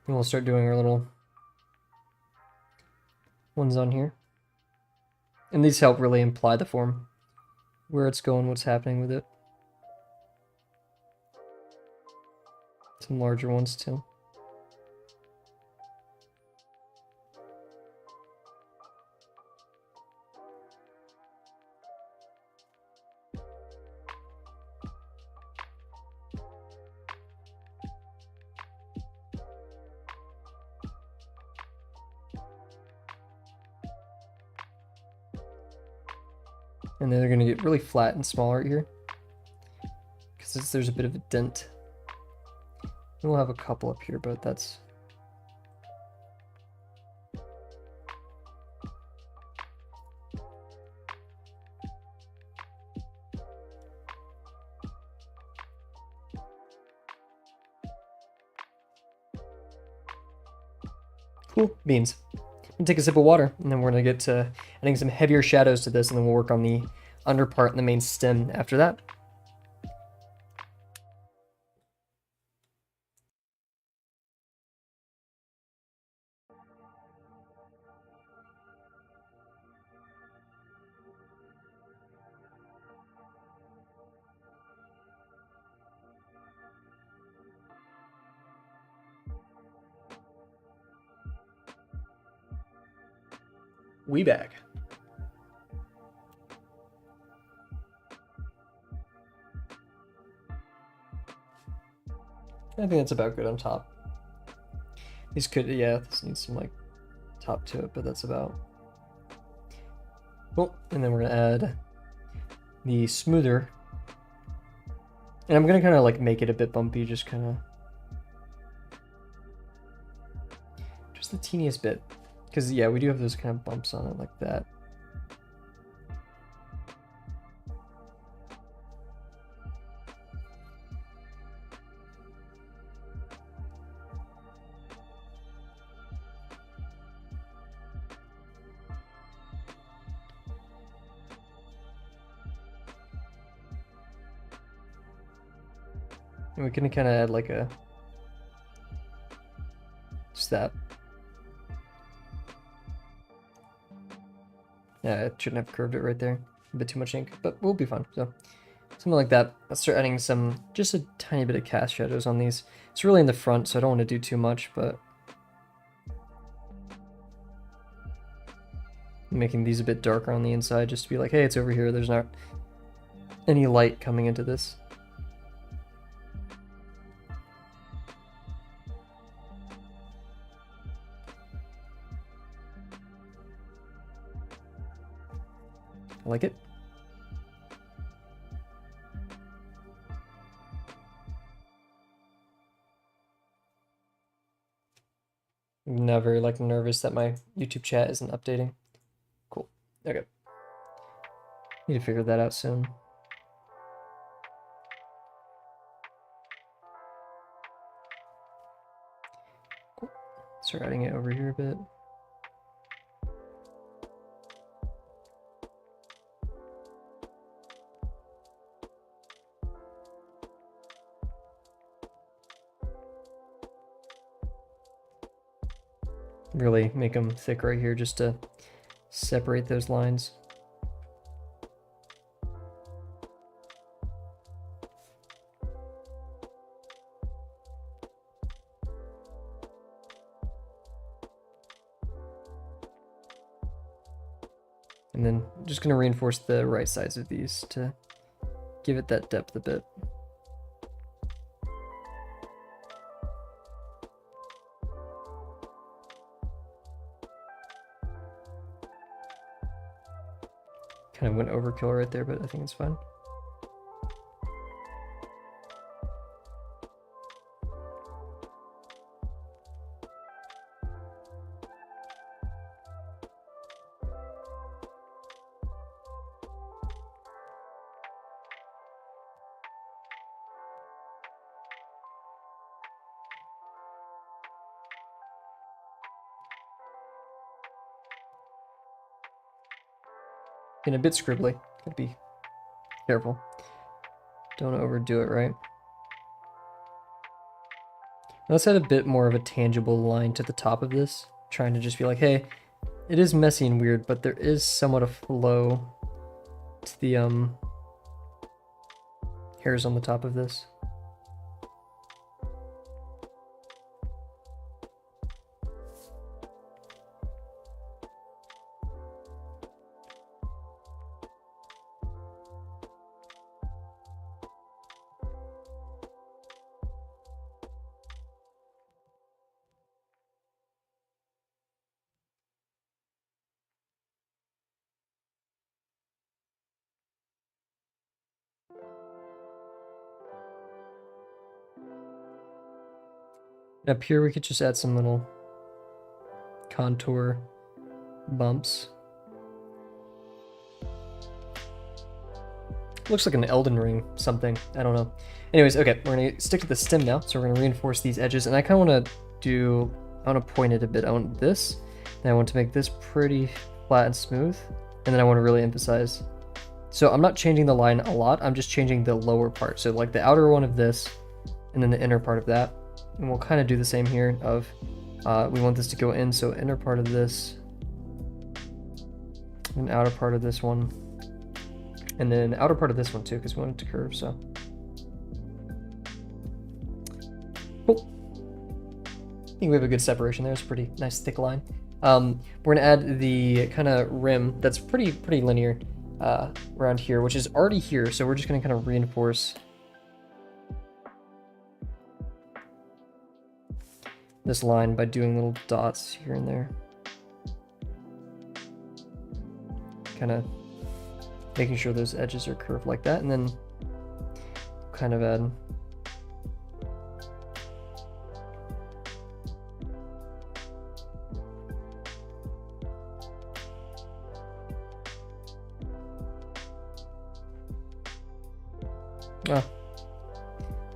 And we'll start doing our little ones on here. And these help really imply the form, where it's going, what's happening with it. Some larger ones too. And then they're going to get really flat and small right here. Because there's a bit of a dent. And we'll have a couple up here, but that's... Cool, beans. I'm gonna take a sip of water, and then we're gonna get to adding some heavier shadows to this, and then we'll work on the under part and the main stem after that. We back. I think that's about good on top. These could, yeah, this needs some like top to it, but that's about. Cool, and then we're gonna add the smoother. And I'm gonna kind of like make it a bit bumpy, just kind of. Just the teeniest bit. Because, yeah, we do have those kind of bumps on it like that. And we can kind of add like a, just that. Yeah, it shouldn't have curved it right there. A bit too much ink, but we'll be fine. So something like that. Let's start adding some, just a tiny bit of cast shadows on these. It's really in the front, so I don't want to do too much, but making these a bit darker on the inside just to be like, hey, it's over here. There's not any light coming into this. I like it. I'm now very like nervous that my YouTube chat isn't updating. Cool. Okay. Need to figure that out soon. Cool. Start adding it over here a bit. Really make them thick right here just to separate those lines. And then I'm just going to reinforce the right sides of these to give it that depth a bit. Kind of went overkill right there, but I think it's fine. And a bit scribbly. Gotta be careful. Don't overdo it, right? Let's add a bit more of a tangible line to the top of this. Trying to just be like, hey, it is messy and weird, but there is somewhat of flow to the hairs on the top of this. And up here we could just add some little contour bumps. Looks like an Elden Ring something. I don't know. Anyways, okay, we're gonna stick to the stem now. So we're gonna reinforce these edges, and I kind of want to do. I want to point it a bit. I want this. Then I want to make this pretty flat and smooth, and then I want to really emphasize. So I'm not changing the line a lot. I'm just changing the lower part. So like the outer one of this, and then the inner part of that. And we'll kind of do the same here. Of we want this to go in. So inner part of this, and outer part of this one. And then outer part of this one too, because we want it to curve, so. Cool. I think we have a good separation there. It's a pretty nice thick line. We're gonna add the kind of rim that's pretty linear around here, which is already here, so we're just gonna kind of reinforce this line by doing little dots here and there. Kind of making sure those edges are curved like that, and then kind of add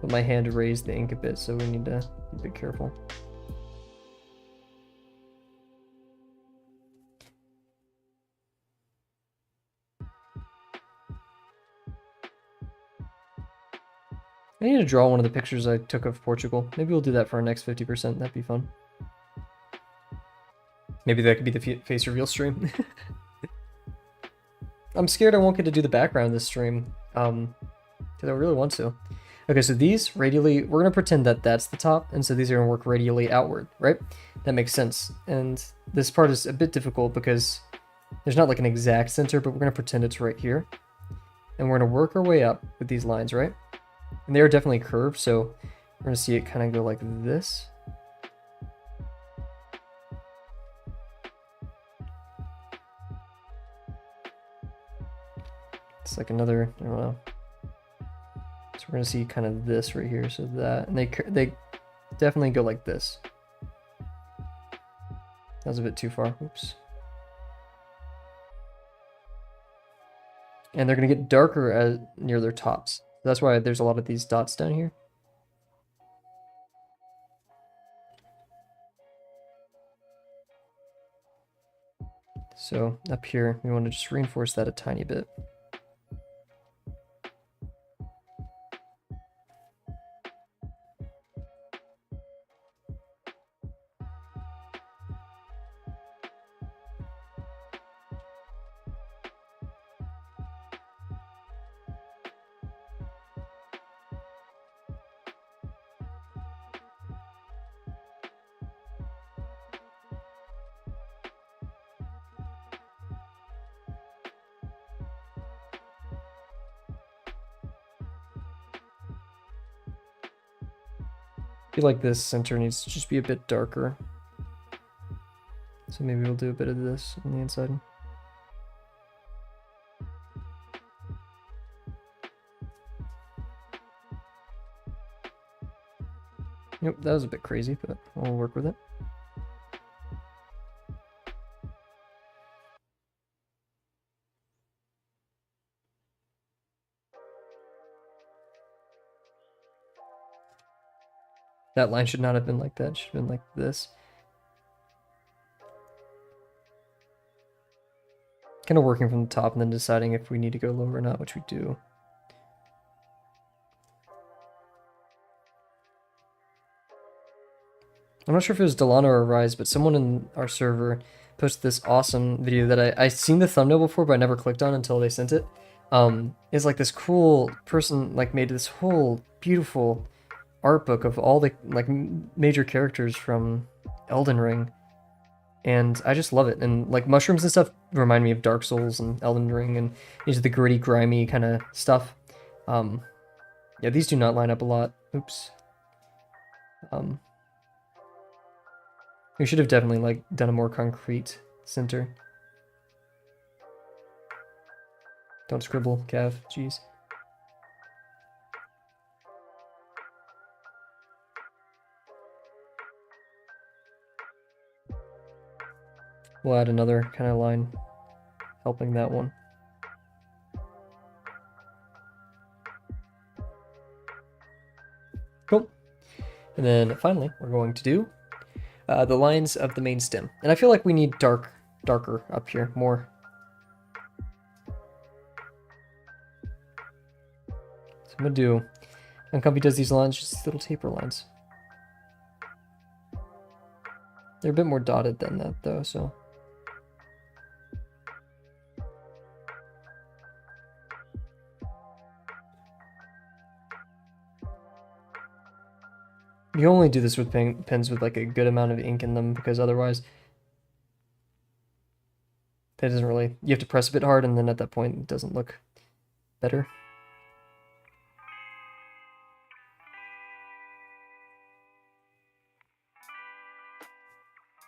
but my hand raised the ink a bit, so we need to be a bit careful. I need to draw one of the pictures I took of Portugal. Maybe we'll do that for our next 50%. That'd be fun. Maybe that could be the face reveal stream. I'm scared I won't get to do the background this stream. Because I really want to. Okay, so these radially, we're going to pretend that that's the top, and so these are going to work radially outward, right? That makes sense. And this part is a bit difficult because there's not like an exact center, but we're going to pretend it's right here. And we're going to work our way up with these lines, right? And they are definitely curved, so we're going to see it kind of go like this. It's like another, I don't know. So we're going to see kind of this right here, so that, and they definitely go like this. That was a bit too far, oops. And they're going to get darker near their tops. That's why there's a lot of these dots down here. So up here, we want to just reinforce that a tiny bit. I feel like this center needs to just be a bit darker. So maybe we'll do a bit of this on the inside. Yep, that was a bit crazy, but we'll work with it. That line should not have been like that. It should have been like this. Kind of working from the top and then deciding if we need to go lower or not, which we do. I'm not sure if it was Delano or Rise, but someone in our server posted this awesome video that I seen the thumbnail before, but I never clicked on until they sent it. It's like this cool person like made this whole beautiful art book of all the like major characters from Elden Ring, and I just love it. And like mushrooms and stuff remind me of Dark Souls and Elden Ring, and these are the gritty, grimy kind of stuff. Yeah, these do not line up a lot. Oops. We should have definitely like done a more concrete center. Don't scribble, Cav. Jeez. We'll add another kind of line helping that one. Cool. And then finally, we're going to do the lines of the main stem. And I feel like we need darker up here, more. So I'm going to do, when Comfy does these lines, just little taper lines. They're a bit more dotted than that though, so. You only do this with pens with like a good amount of ink in them, because otherwise that doesn't really, you have to press a bit hard and then at that point it doesn't look better.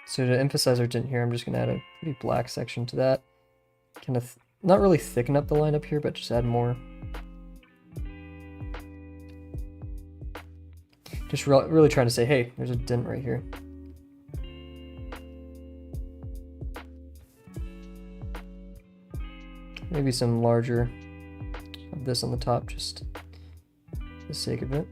So to emphasize our tint here, I'm just going to add a pretty black section to that. Kind of, not really thicken up the line up here, but just add more. Just really trying to say, hey, there's a dent right here. Maybe some larger of this on the top, just for the sake of it.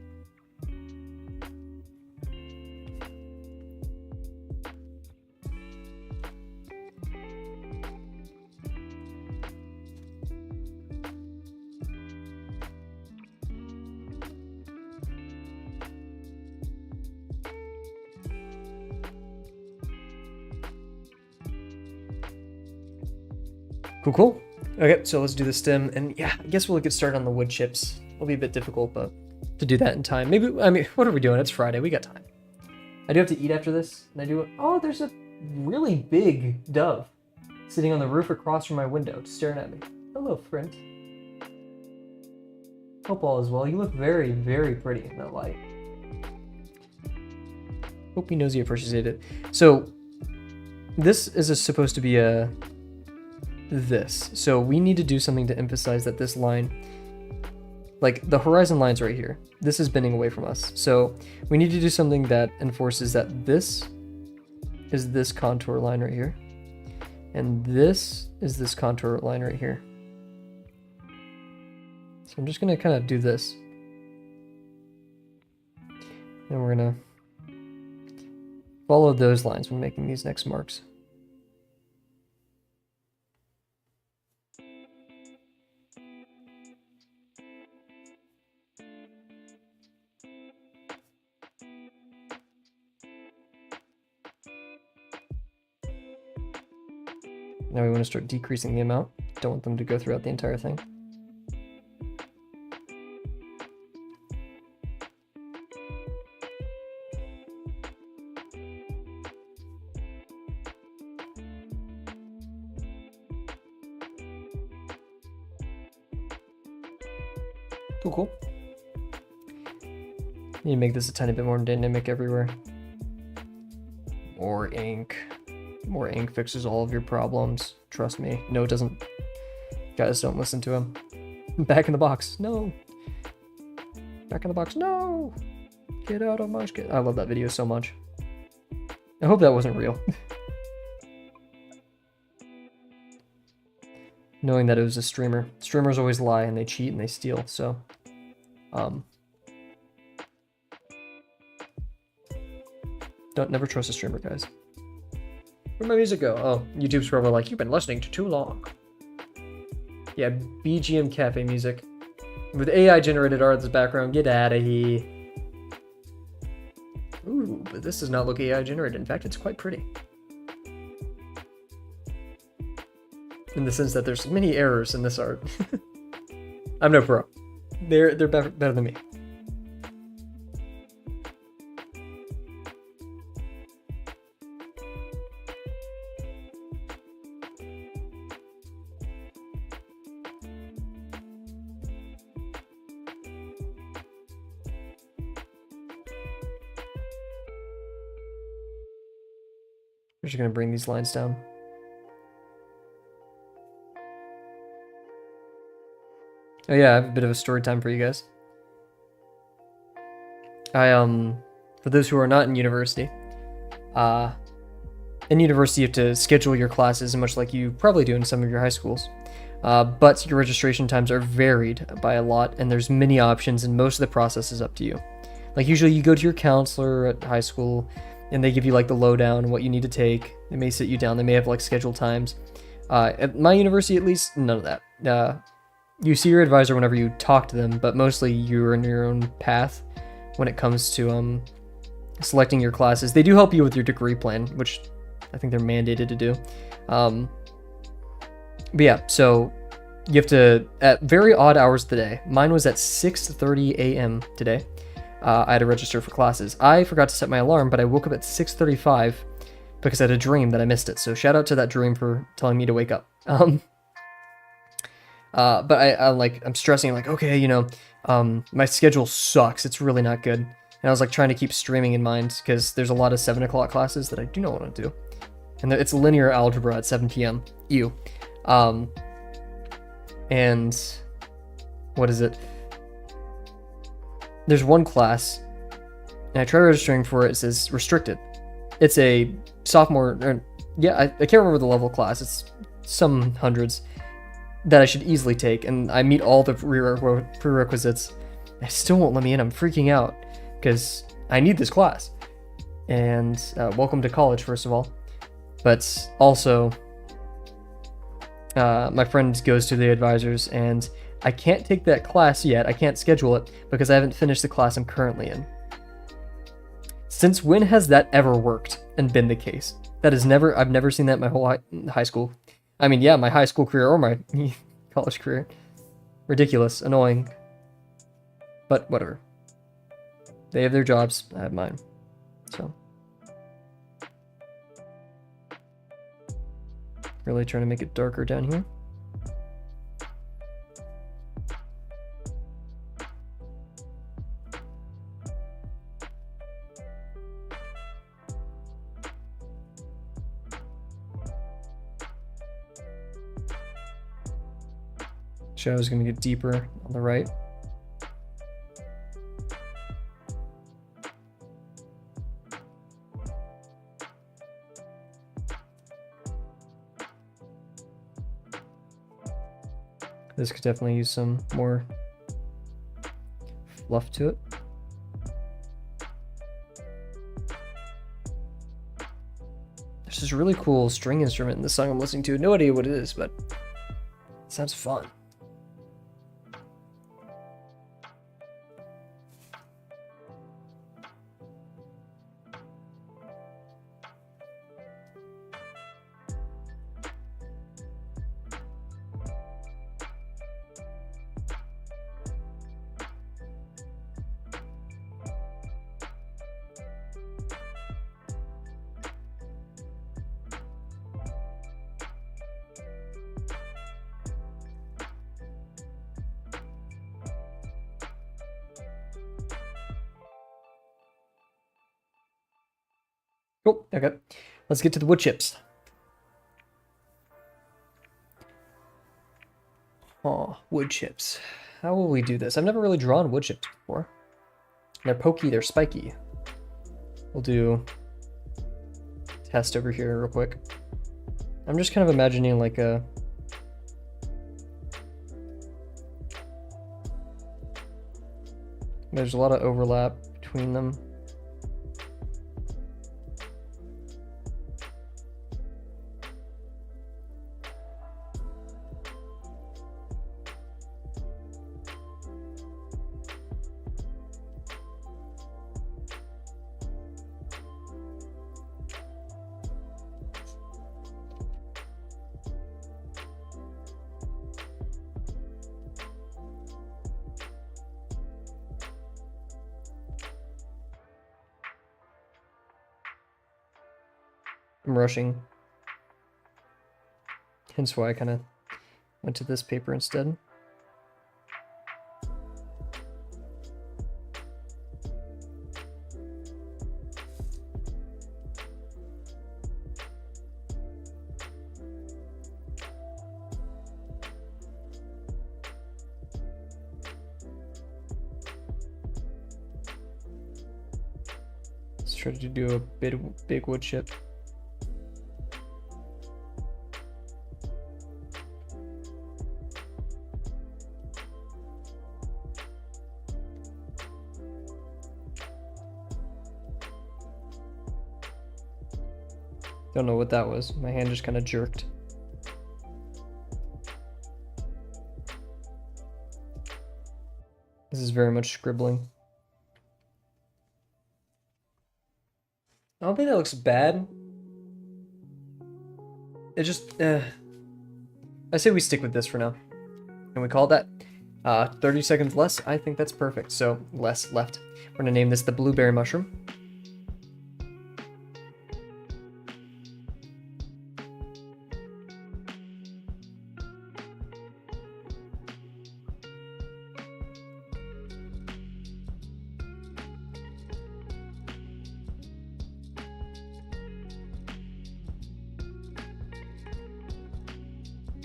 Cool. Okay, so let's do the stem, and yeah, I guess we'll get started on the wood chips. It'll be a bit difficult, but to do that in time. Maybe, I mean, what are we doing? It's Friday, we got time. I do have to eat after this, and I do, oh, there's a really big dove sitting on the roof across from my window, just staring at me. Hello, friend. Hope all is well. You look very, very pretty in that light. Hope he knows you appreciate it. So, this is supposed to be a this. So we need to do something to emphasize that this line, like the horizon line's right here. This is bending away from us. So we need to do something that enforces that this is this contour line right here. And this is this contour line right here. So I'm just going to kind of do this. And we're going to follow those lines when making these next marks. Now we want to start decreasing the amount. Don't want them to go throughout the entire thing. Cool. Need to make this a tiny bit more dynamic everywhere. More ink. More ink fixes all of your problems. Trust me. No, it doesn't. Guys, don't listen to him. Back in the box. No. Back in the box. No. Get out of my skin. I love that video so much. I hope that wasn't real. Knowing that it was a streamer. Streamers always lie and they cheat and they steal, so. Never trust a streamer, guys. Where'd my music go? Oh, YouTube's probably like, you've been listening to too long. Yeah, BGM cafe music. With AI generated art as background, get out of here. Ooh, but this does not look AI generated. In fact, it's quite pretty. In the sense that there's many errors in this art. I'm no pro. They're better than me. We're just going to bring these lines down. Oh yeah, I have a bit of a story time for you guys. For those who are not in university, in university, you have to schedule your classes, much like you probably do in some of your high schools. But your registration times are varied by a lot, and there's many options, and most of the process is up to you. Like usually you go to your counselor at high school, and they give you like the lowdown on what you need to take. They may sit you down. They may have like scheduled times. At my university, at least, none of that. You see your advisor whenever you talk to them, but mostly you're in your own path when it comes to selecting your classes. They do help you with your degree plan, which I think they're mandated to do. But yeah, so you have to, at very odd hours of the day, mine was at 6:30 a.m. today. I had to register for classes. I forgot to set my alarm, but I woke up at 6:35 because I had a dream that I missed it. So shout out to that dream for telling me to wake up. But I'm stressing, like, okay, my schedule sucks. It's really not good. And I was like trying to keep streaming in mind because there's a lot of 7 o'clock classes that I do not want to do. And it's linear algebra at 7 p.m. Ew. And what is it? There's one class, and I try registering for it. It says restricted. It's a sophomore, I can't remember the level of class. It's some hundreds that I should easily take, and I meet all the prerequisites. They still won't let me in. I'm freaking out because I need this class. And welcome to college, first of all. But also, my friend goes to the advisors, and I can't take that class yet. I can't schedule it because I haven't finished the class I'm currently in. Since when has that ever worked and been the case? I've never seen that in my whole high school. I mean, yeah, my high school career or my college career. Ridiculous, annoying. But whatever. They have their jobs, I have mine. So. Really trying to make it darker down here. Shadow's gonna get deeper on the right. This could definitely use some more fluff to it. There's this really cool string instrument in the song I'm listening to. No idea what it is, but it sounds fun. Cool, okay. Let's get to the wood chips. Oh, wood chips. How will we do this? I've never really drawn wood chips before. They're pokey, they're spiky. We'll do test over here real quick. I'm just kind of imagining like a... There's a lot of overlap between them. I'm rushing. Hence why I kind of went to this paper instead. Let's try to do a big wood chip. Don't know what that was. My hand just kind of jerked. This is very much scribbling. I don't think that looks bad. It just, I say we stick with this for now. And we call that 30 seconds less. I think that's perfect. So less left. We're gonna name this the blueberry mushroom.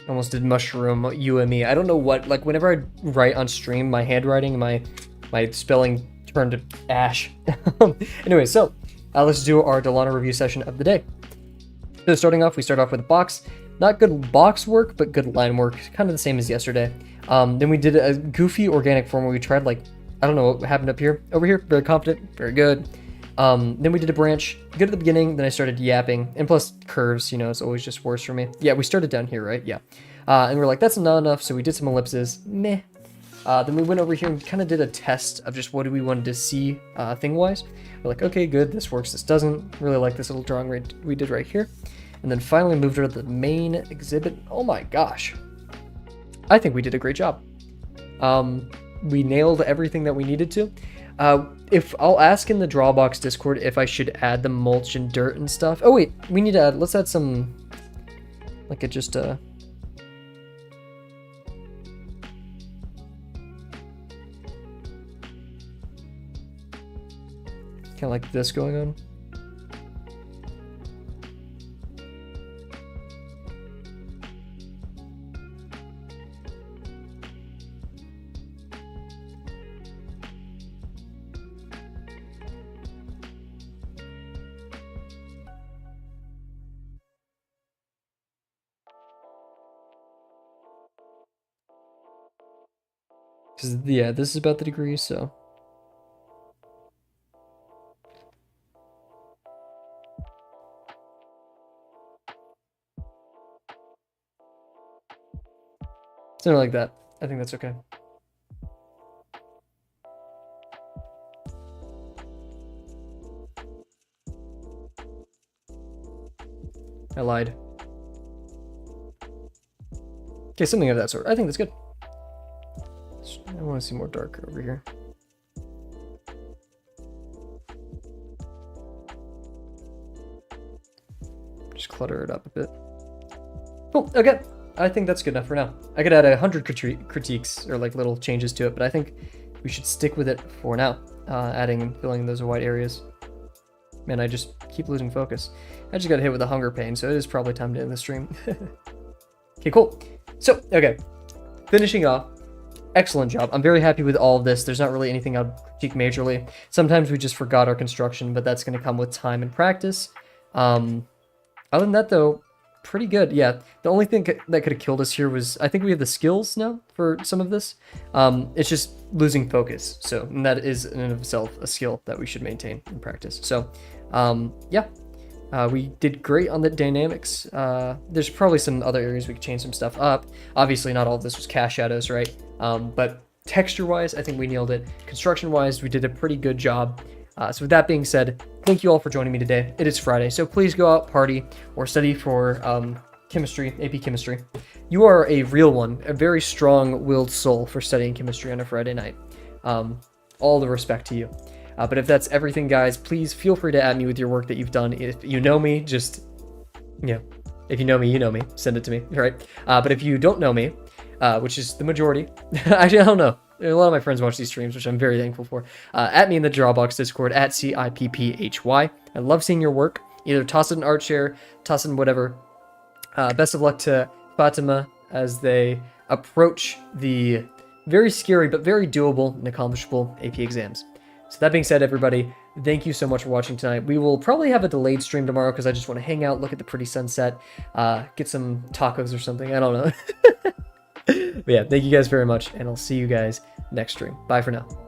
Almost did mushroom, you and me. I don't know what, like whenever I write on stream, my handwriting, my spelling turned to ash. Anyway, so let's do our Delano review session of the day. So starting off, we start off with a box. Not good box work, but good line work. Kind of the same as yesterday. Then we did a goofy organic form where we tried like, I don't know what happened up here. Over here, very confident, very good. Then we did a branch, good at the beginning, then I started yapping, and plus curves, you know, it's always just worse for me. Yeah, we started down here, right? Yeah. And we're like, that's not enough, so we did some ellipses, meh. Then we went over here and kind of did a test of just what do we wanted to see thing-wise. We're like, okay, good, this works, this doesn't. Really like this little drawing we did right here. And then finally moved over to the main exhibit. Oh my gosh. I think we did a great job. We nailed everything that we needed to. If I'll ask in the Drawbox Discord if I should add the mulch and dirt and stuff. Oh wait, we need to add, let's add some, like it just, kind of like this going on. Because, yeah, this is about the degree, so. Something like that. I think that's okay. I lied. Okay, something of that sort. I think that's good. I want to see more dark over here. Just clutter it up a bit. Cool, okay. I think that's good enough for now. I could add 100 critiques or like little changes to it, but I think we should stick with it for now. Adding and filling those white areas. Man, I just keep losing focus. I just got hit with a hunger pain, so it is probably time to end the stream. Okay, cool. So, okay. Finishing off. Excellent job. I'm very happy with all of this. There's not really anything I'd critique majorly. Sometimes we just forgot our construction, but that's going to come with time and practice. Other than that, though, pretty good. Yeah, the only thing that could have killed us here was, I think we have the skills now for some of this. It's just losing focus. So, and that is in and of itself a skill that we should maintain and practice. So, yeah. We did great on the dynamics. There's probably some other areas we could change some stuff up. Obviously, not all of this was cast shadows, right? But texture-wise, I think we nailed it. Construction-wise, we did a pretty good job. So with that being said, thank you all for joining me today. It is Friday, so please go out, party, or study for chemistry, AP Chemistry. You are a real one, a very strong-willed soul for studying chemistry on a Friday night. All the respect to you. But if that's everything, guys, please feel free to add me with your work that you've done. If you know me, just, if you know me, send it to me, all right? But if you don't know me, which is the majority, actually, I don't know. A lot of my friends watch these streams, which I'm very thankful for. At me in the Drawbox Discord, at CIPPHY. I love seeing your work. Either toss it in art share, toss it in whatever. Best of luck to Fatima as they approach the very scary but very doable and accomplishable AP exams. So that being said, everybody, thank you so much for watching tonight. We will probably have a delayed stream tomorrow because I just want to hang out, look at the pretty sunset, get some tacos or something. I don't know. But yeah, thank you guys very much, and I'll see you guys next stream. Bye for now.